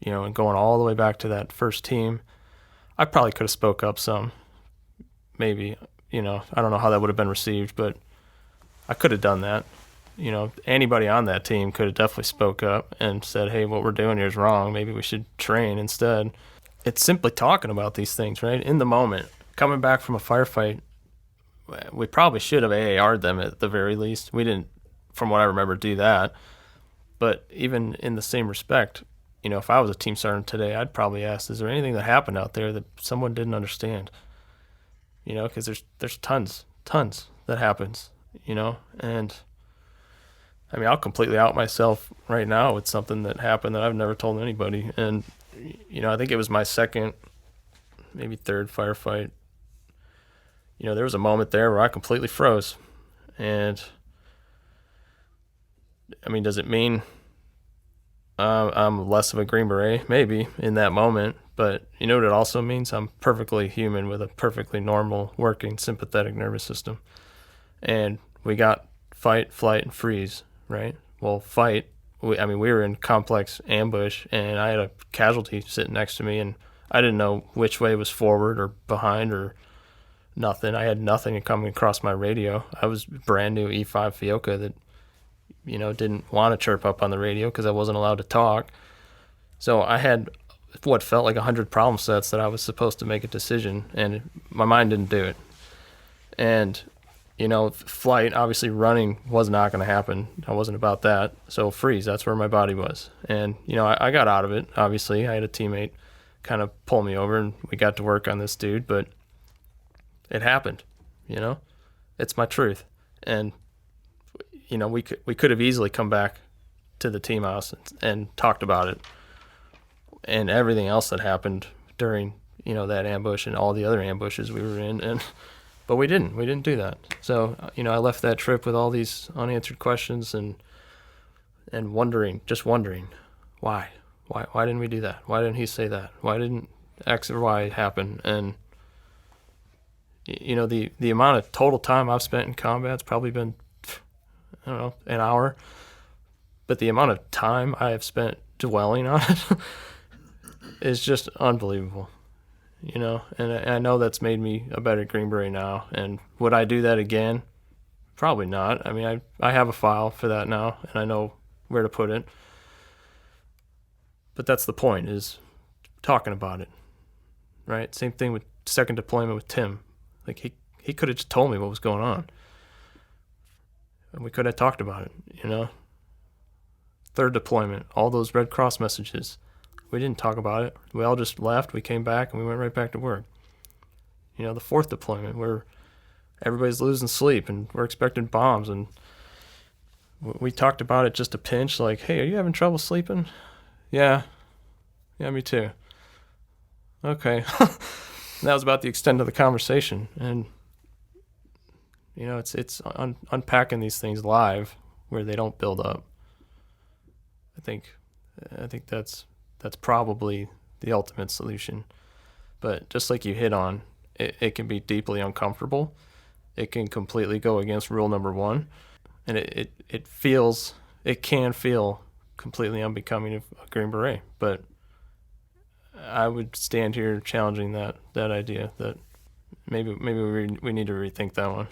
And going all the way back to that first team, I probably could have spoke up some. Maybe, I don't know how that would have been received, but I could have done that. Anybody on that team could have definitely spoke up and said, hey, what we're doing here is wrong. Maybe we should train instead. It's simply talking about these things, right? In the moment, coming back from a firefight, we probably should have AAR'd them at the very least. We didn't, from what I remember, do that. But even in the same respect, if I was a team sergeant today, I'd probably ask, is there anything that happened out there that someone didn't understand? Because there's tons that happens, and I mean, I'll completely out myself right now with something that happened that I've never told anybody. And, I think it was my second, maybe third firefight. There was a moment there where I completely froze. And, I mean, does it mean I'm less of a Green Beret? Maybe in that moment. But you know what it also means? I'm perfectly human with a perfectly normal working sympathetic nervous system. And we got fight, flight, and freeze, right? Well, fight, we were in complex ambush, and I had a casualty sitting next to me, and I didn't know which way was forward or behind or nothing. I had nothing coming across my radio. I was brand new E5 Fiocca that, didn't want to chirp up on the radio because I wasn't allowed to talk. So I had what felt like 100 problem sets that I was supposed to make a decision, and my mind didn't do it. And, flight, obviously running was not going to happen. I wasn't about that. So freeze, that's where my body was. And, I got out of it, obviously. I had a teammate kind of pull me over, and we got to work on this dude, but it happened, It's my truth. And, we could have easily come back to the team house and talked about it and everything else that happened during, that ambush and all the other ambushes we were in. But we didn't do that. So, I left that trip with all these unanswered questions and wondering, why didn't we do that? Why didn't he say that? Why didn't X or Y happen? And, the amount of total time I've spent in combat's probably been, I don't know, an hour. But the amount of time I have spent dwelling on it is just unbelievable. And I know that's made me a better Green Beret now. And would I do that again? Probably not. I mean, I have a file for that now, and I know where to put it. But that's the point, is talking about it, right? Same thing with second deployment with Tim. Like, he could have just told me what was going on. And we could have talked about it, Third deployment, all those Red Cross messages. We didn't talk about it. We all just left. We came back, and we went right back to work. The fourth deployment where everybody's losing sleep, and we're expecting bombs, and we talked about it just a pinch, like, hey, are you having trouble sleeping? Yeah, me too. Okay. That was about the extent of the conversation. And, it's unpacking these things live where they don't build up. I think that's probably the ultimate solution. But just like you hit on, it can be deeply uncomfortable. It can completely go against rule number one. And it can feel completely unbecoming of a Green Beret. But I would stand here challenging that idea that maybe we need to rethink that one.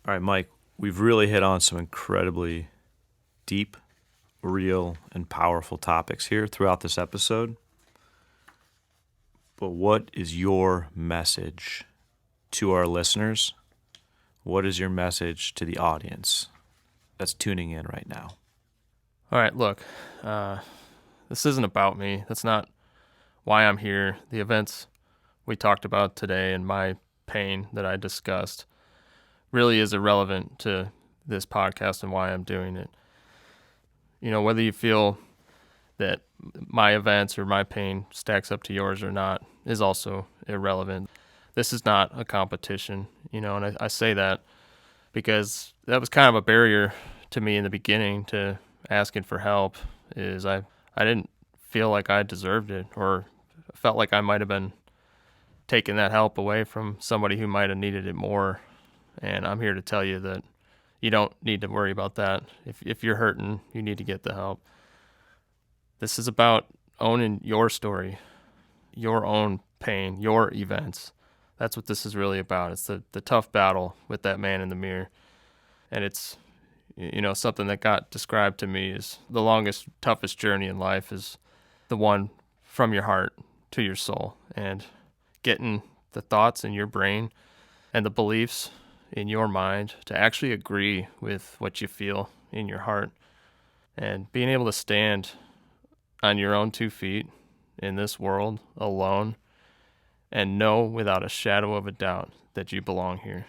All right, Mike, we've really hit on some incredibly deep, real, and powerful topics here throughout this episode. But what is your message to our listeners? What is your message to the audience that's tuning in right now? All right, look, this isn't about me. That's not why I'm here. The events we talked about today and my pain that I discussed really is irrelevant to this podcast and why I'm doing it. Whether you feel that my events or my pain stacks up to yours or not is also irrelevant. This is not a competition, and I say that because that was kind of a barrier to me in the beginning to asking for help, is I didn't feel like I deserved it, or felt like I might have been taking that help away from somebody who might have needed it more. And I'm here to tell you that you don't need to worry about that. If you're hurting, you need to get the help. This is about owning your story, your own pain, your events. That's what this is really about. It's the tough battle with that man in the mirror. And it's, something that got described to me as the longest, toughest journey in life is the one from your heart to your soul, and getting the thoughts in your brain and the beliefs in your mind to actually agree with what you feel in your heart. And being able to stand on your own 2 feet in this world alone and know without a shadow of a doubt that you belong here.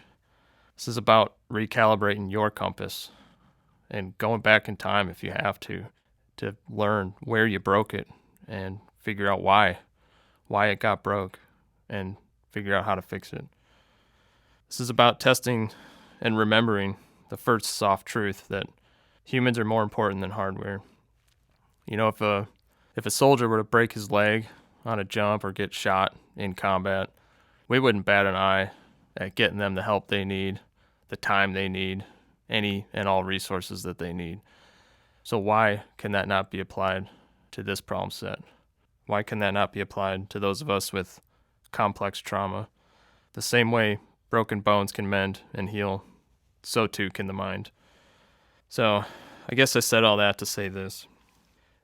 This is about recalibrating your compass and going back in time if you have to learn where you broke it and figure out why it got broke and figure out how to fix it. This is about testing and remembering the first soft truth that humans are more important than hardware. You know, if a soldier were to break his leg on a jump or get shot in combat, we wouldn't bat an eye at getting them the help they need, the time they need, any and all resources that they need. So why can that not be applied to this problem set? Why can that not be applied to those of us with complex trauma? The same way broken bones can mend and heal, so too can the mind. So I guess I said all that to say this.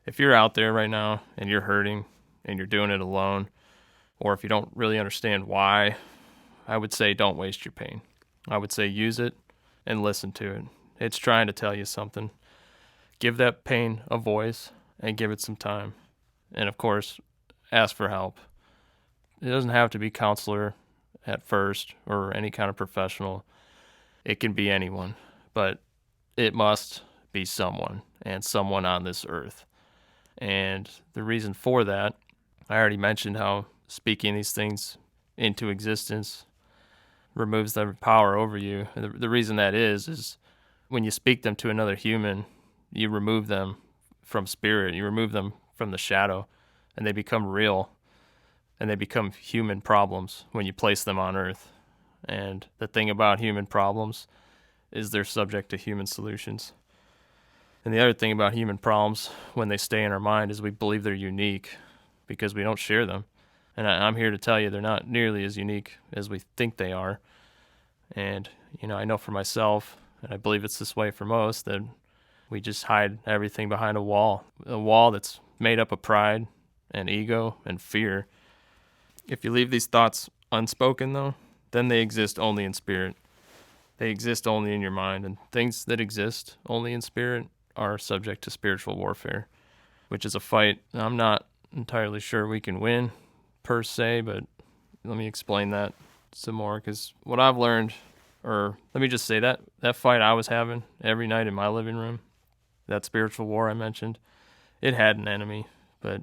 If you're out there right now and you're hurting and you're doing it alone, or if you don't really understand why, I would say don't waste your pain. I would say use it and listen to it. It's trying to tell you something. Give that pain a voice and give it some time. And of course, ask for help. It doesn't have to be counselor at first or any kind of professional. It can be anyone, but it must be someone, and someone on this earth. And the reason for that, I already mentioned how speaking these things into existence removes their power over you. And the reason that is when you speak them to another human, you remove them from spirit, you remove them from the shadow, and they become real, and they become human problems when you place them on earth. And the thing about human problems is they're subject to human solutions. And the other thing about human problems, when they stay in our mind, is we believe they're unique because we don't share them. And I'm here to tell you they're not nearly as unique as we think they are. And, I know for myself, and I believe it's this way for most, that we just hide everything behind a wall that's made up of pride and ego and fear. If you leave these thoughts unspoken, though, then they exist only in spirit. They exist only in your mind, and things that exist only in spirit are subject to spiritual warfare, which is a fight I'm not entirely sure we can win, per se, but let me explain that some more, because what I've learned, or let me just say that fight I was having every night in my living room, that spiritual war I mentioned, it had an enemy, but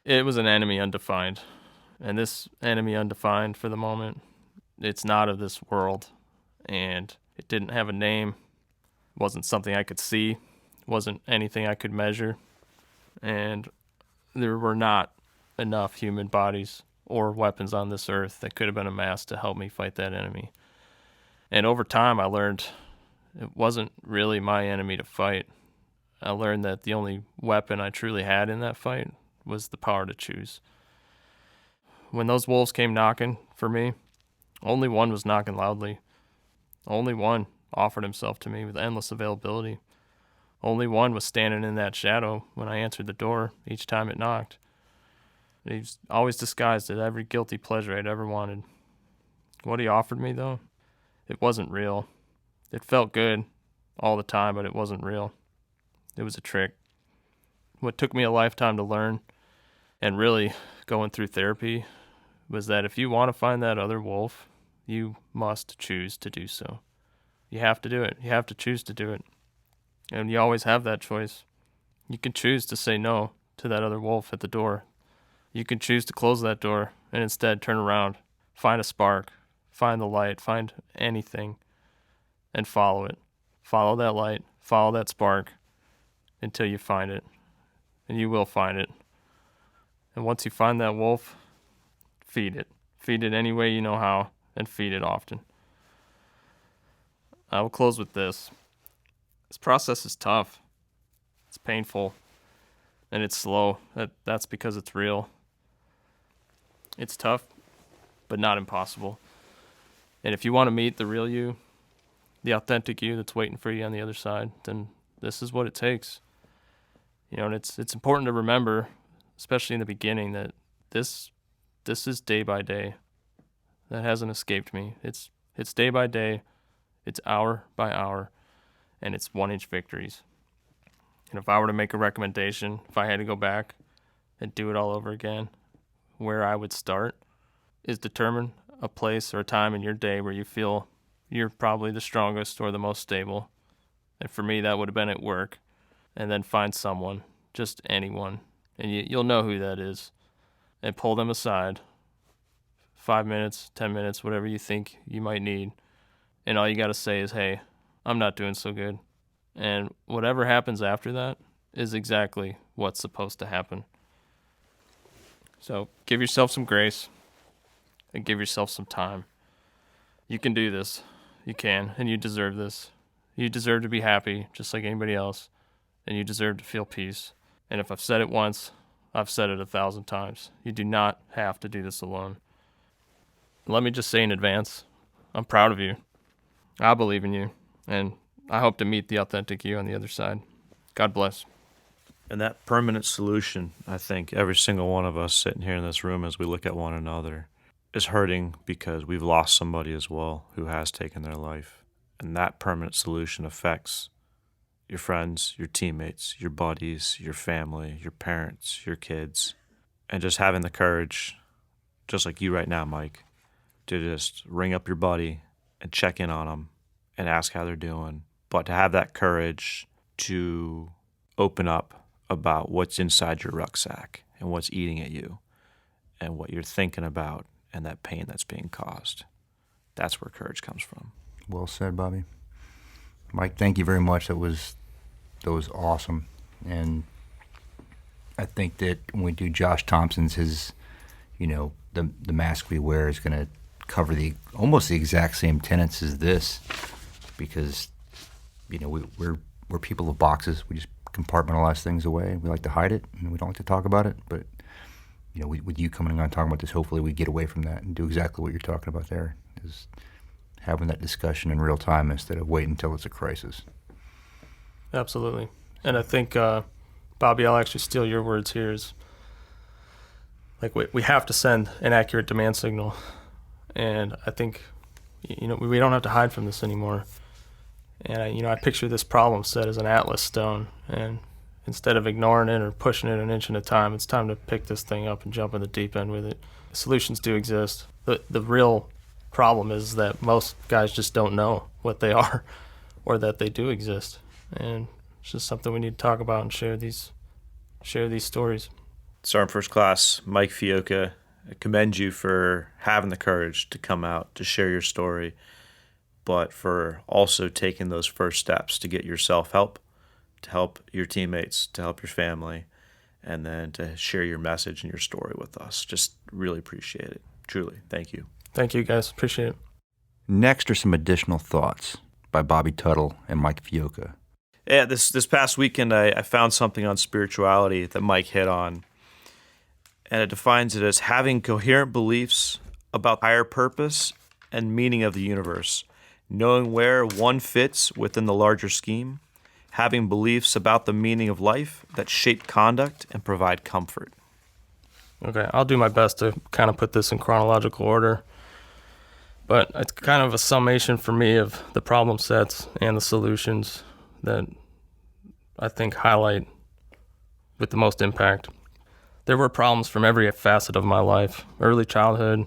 it was an enemy undefined. And this enemy undefined for the moment, it's not of this world, and it didn't have a name, wasn't something I could see, wasn't anything I could measure, and there were not enough human bodies or weapons on this earth that could have been amassed to help me fight that enemy. And over time, I learned it wasn't really my enemy to fight. I learned that the only weapon I truly had in that fight was the power to choose. When those wolves came knocking for me, only one was knocking loudly. Only one offered himself to me with endless availability. Only one was standing in that shadow when I answered the door each time it knocked. He was always disguised as every guilty pleasure I'd ever wanted. What he offered me, though, it wasn't real. It felt good all the time, but it wasn't real. It was a trick. What took me a lifetime to learn, and really going through therapy, was that if you want to find that other wolf, you must choose to do so. You have to do it. You have to choose to do it. And you always have that choice. You can choose to say no to that other wolf at the door. You can choose to close that door and instead turn around, find a spark, find the light, find anything, and follow it. Follow that light, follow that spark until you find it. And you will find it. And once you find that wolf, feed it. Feed it any way you know how, and feed it often. I will close with this. This process is tough. It's painful. And it's slow. That's because it's real. It's tough, but not impossible. And if you want to meet the real you, the authentic you that's waiting for you on the other side, then this is what it takes. And it's important to remember, especially in the beginning, that this is day by day. That hasn't escaped me. It's day by day. It's hour by hour. And it's 1-inch victories. And if I were to make a recommendation, if I had to go back and do it all over again, where I would start is determine a place or a time in your day where you feel you're probably the strongest or the most stable. And for me, that would have been at work. And then find someone, just anyone, and you'll know who that is, and pull them aside. 5 minutes, 10 minutes, whatever you think you might need. And all you got to say is, hey, I'm not doing so good. And whatever happens after that is exactly what's supposed to happen. So give yourself some grace and give yourself some time. You can do this. You can, and you deserve this. You deserve to be happy just like anybody else, and you deserve to feel peace. And if I've said it once, I've said it 1,000 times. You do not have to do this alone. Let me just say in advance, I'm proud of you. I believe in you, and I hope to meet the authentic you on the other side. God bless. And that permanent solution, I think every single one of us sitting here in this room as we look at one another is hurting because we've lost somebody as well who has taken their life. And that permanent solution affects your friends, your teammates, your buddies, your family, your parents, your kids. And just having the courage, just like you right now, Mike, to just ring up your buddy and check in on them and ask how they're doing. But to have that courage to open up about what's inside your rucksack and what's eating at you and what you're thinking about and that pain that's being caused. That's where courage comes from. Well said, Bobby. Mike, thank you very much. That was awesome. And I think that when we do Josh Thompson's, his, the mask we wear is going to cover almost the exact same tenets as this, because, we're people of boxes. We just compartmentalize things away. We like to hide it, and we don't like to talk about it. But, with you coming on and talking about this, hopefully we get away from that and do exactly what you're talking about there, is having that discussion in real time instead of waiting until it's a crisis. Absolutely. And I think, Bobby, I'll actually steal your words here, is like we have to send an accurate demand signal. And I think, we don't have to hide from this anymore. And, I picture this problem set as an atlas stone. And instead of ignoring it or pushing it an inch at a time, it's time to pick this thing up and jump in the deep end with it. Solutions do exist. The real problem is that most guys just don't know what they are or that they do exist. And it's just something we need to talk about and share these stories. Sergeant First Class Mike Fiocca, I commend you for having the courage to come out, to share your story, but for also taking those first steps to get yourself help, to help your teammates, to help your family, and then to share your message and your story with us. Just really appreciate it. Truly. Thank you. Thank you, guys. Appreciate it. Next are some additional thoughts by Bobby Tuttle and Mike Fiocca. Yeah, this past weekend I found something on spirituality that Mike hit on, and it defines it as having coherent beliefs about higher purpose and meaning of the universe, knowing where one fits within the larger scheme, having beliefs about the meaning of life that shape conduct and provide comfort. Okay, I'll do my best to kind of put this in chronological order, but it's kind of a summation for me of the problem sets and the solutions that I think highlight with the most impact. There were problems from every facet of my life: early childhood,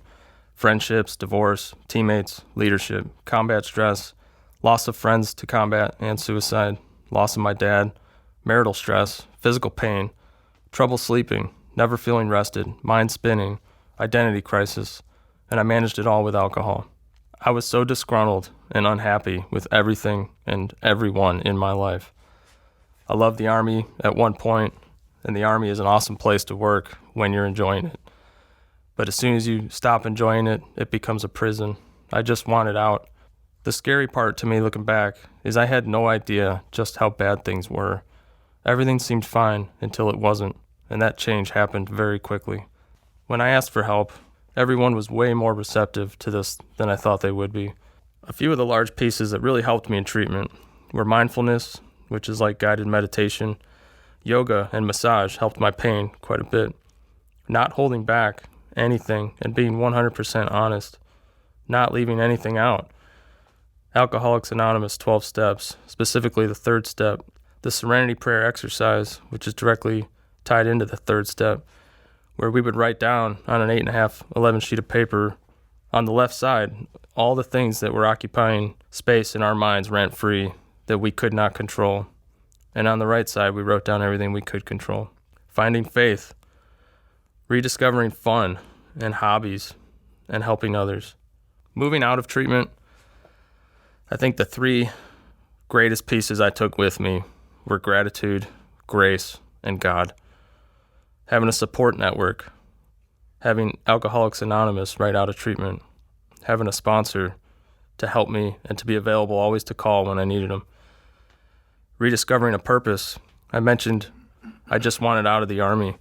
friendships, divorce, teammates, leadership, combat stress, loss of friends to combat and suicide, loss of my dad, marital stress, physical pain, trouble sleeping, never feeling rested, mind spinning, identity crisis, and I managed it all with alcohol. I was so disgruntled and unhappy with everything and everyone in my life. I loved the Army at one point, and the Army is an awesome place to work when you're enjoying it. But as soon as you stop enjoying it, it becomes a prison. I just wanted out. The scary part to me looking back is I had no idea just how bad things were. Everything seemed fine until it wasn't, and that change happened very quickly. When I asked for help, everyone was way more receptive to this than I thought they would be. A few of the large pieces that really helped me in treatment were mindfulness, which is like guided meditation. Yoga and massage helped my pain quite a bit. Not holding back anything and being 100% honest. Not leaving anything out. Alcoholics Anonymous 12 steps, specifically the third step, the Serenity Prayer exercise, which is directly tied into the third step, where we would write down on an 8.5, 11 sheet of paper on the left side all the things that were occupying space in our minds rent-free that we could not control. And on the right side, we wrote down everything we could control. Finding faith, rediscovering fun and hobbies, and helping others. Moving out of treatment, I think the three greatest pieces I took with me were gratitude, grace, and God. Having a support network, having Alcoholics Anonymous right out of treatment, having a sponsor to help me and to be available always to call when I needed them. Rediscovering a purpose. I mentioned I just wanted out of the Army.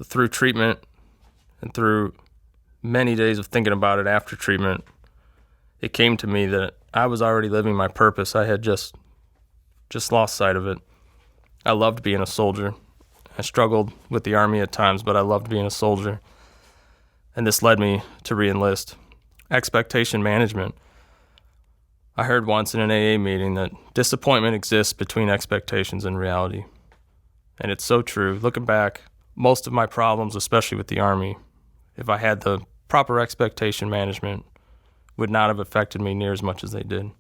Through treatment and through many days of thinking about it after treatment, it came to me that I was already living my purpose. I had just lost sight of it. I loved being a soldier. I struggled with the Army at times, but I loved being a soldier. And this led me to re-enlist. Expectation management. I heard once in an AA meeting that disappointment exists between expectations and reality. And it's so true. Looking back, most of my problems, especially with the Army, if I had the proper expectation management, would not have affected me near as much as they did. And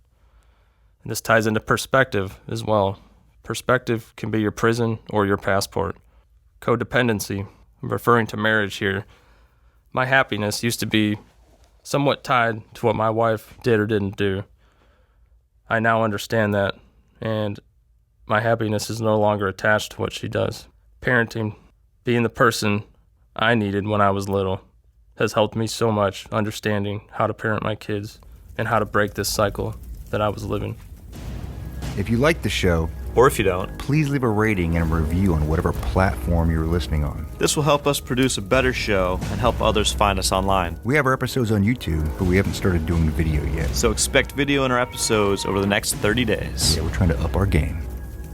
this ties into perspective as well. Perspective can be your prison or your passport. Codependency. I'm referring to marriage here. My happiness used to be somewhat tied to what my wife did or didn't do. I now understand that, and my happiness is no longer attached to what she does. Parenting, being the person I needed when I was little, has helped me so much understanding how to parent my kids and how to break this cycle that I was living. If you like the show, Or if you don't, please leave a rating and a review on whatever platform you're listening on. this will help us produce a better show and help others find us online. We have our episodes on YouTube, but we haven't started doing the video yet. So expect video in our episodes over the next 30 days. Yeah, we're trying to up our game.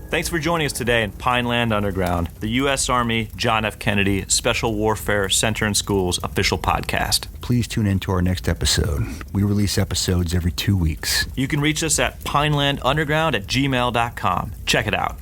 Thanks for joining us today in Pineland Underground, the U.S. Army John F. Kennedy Special Warfare Center and Schools official podcast. Please tune in to our next episode. We release episodes every 2 weeks. You can reach us at pinelandunderground@gmail.com. Check it out.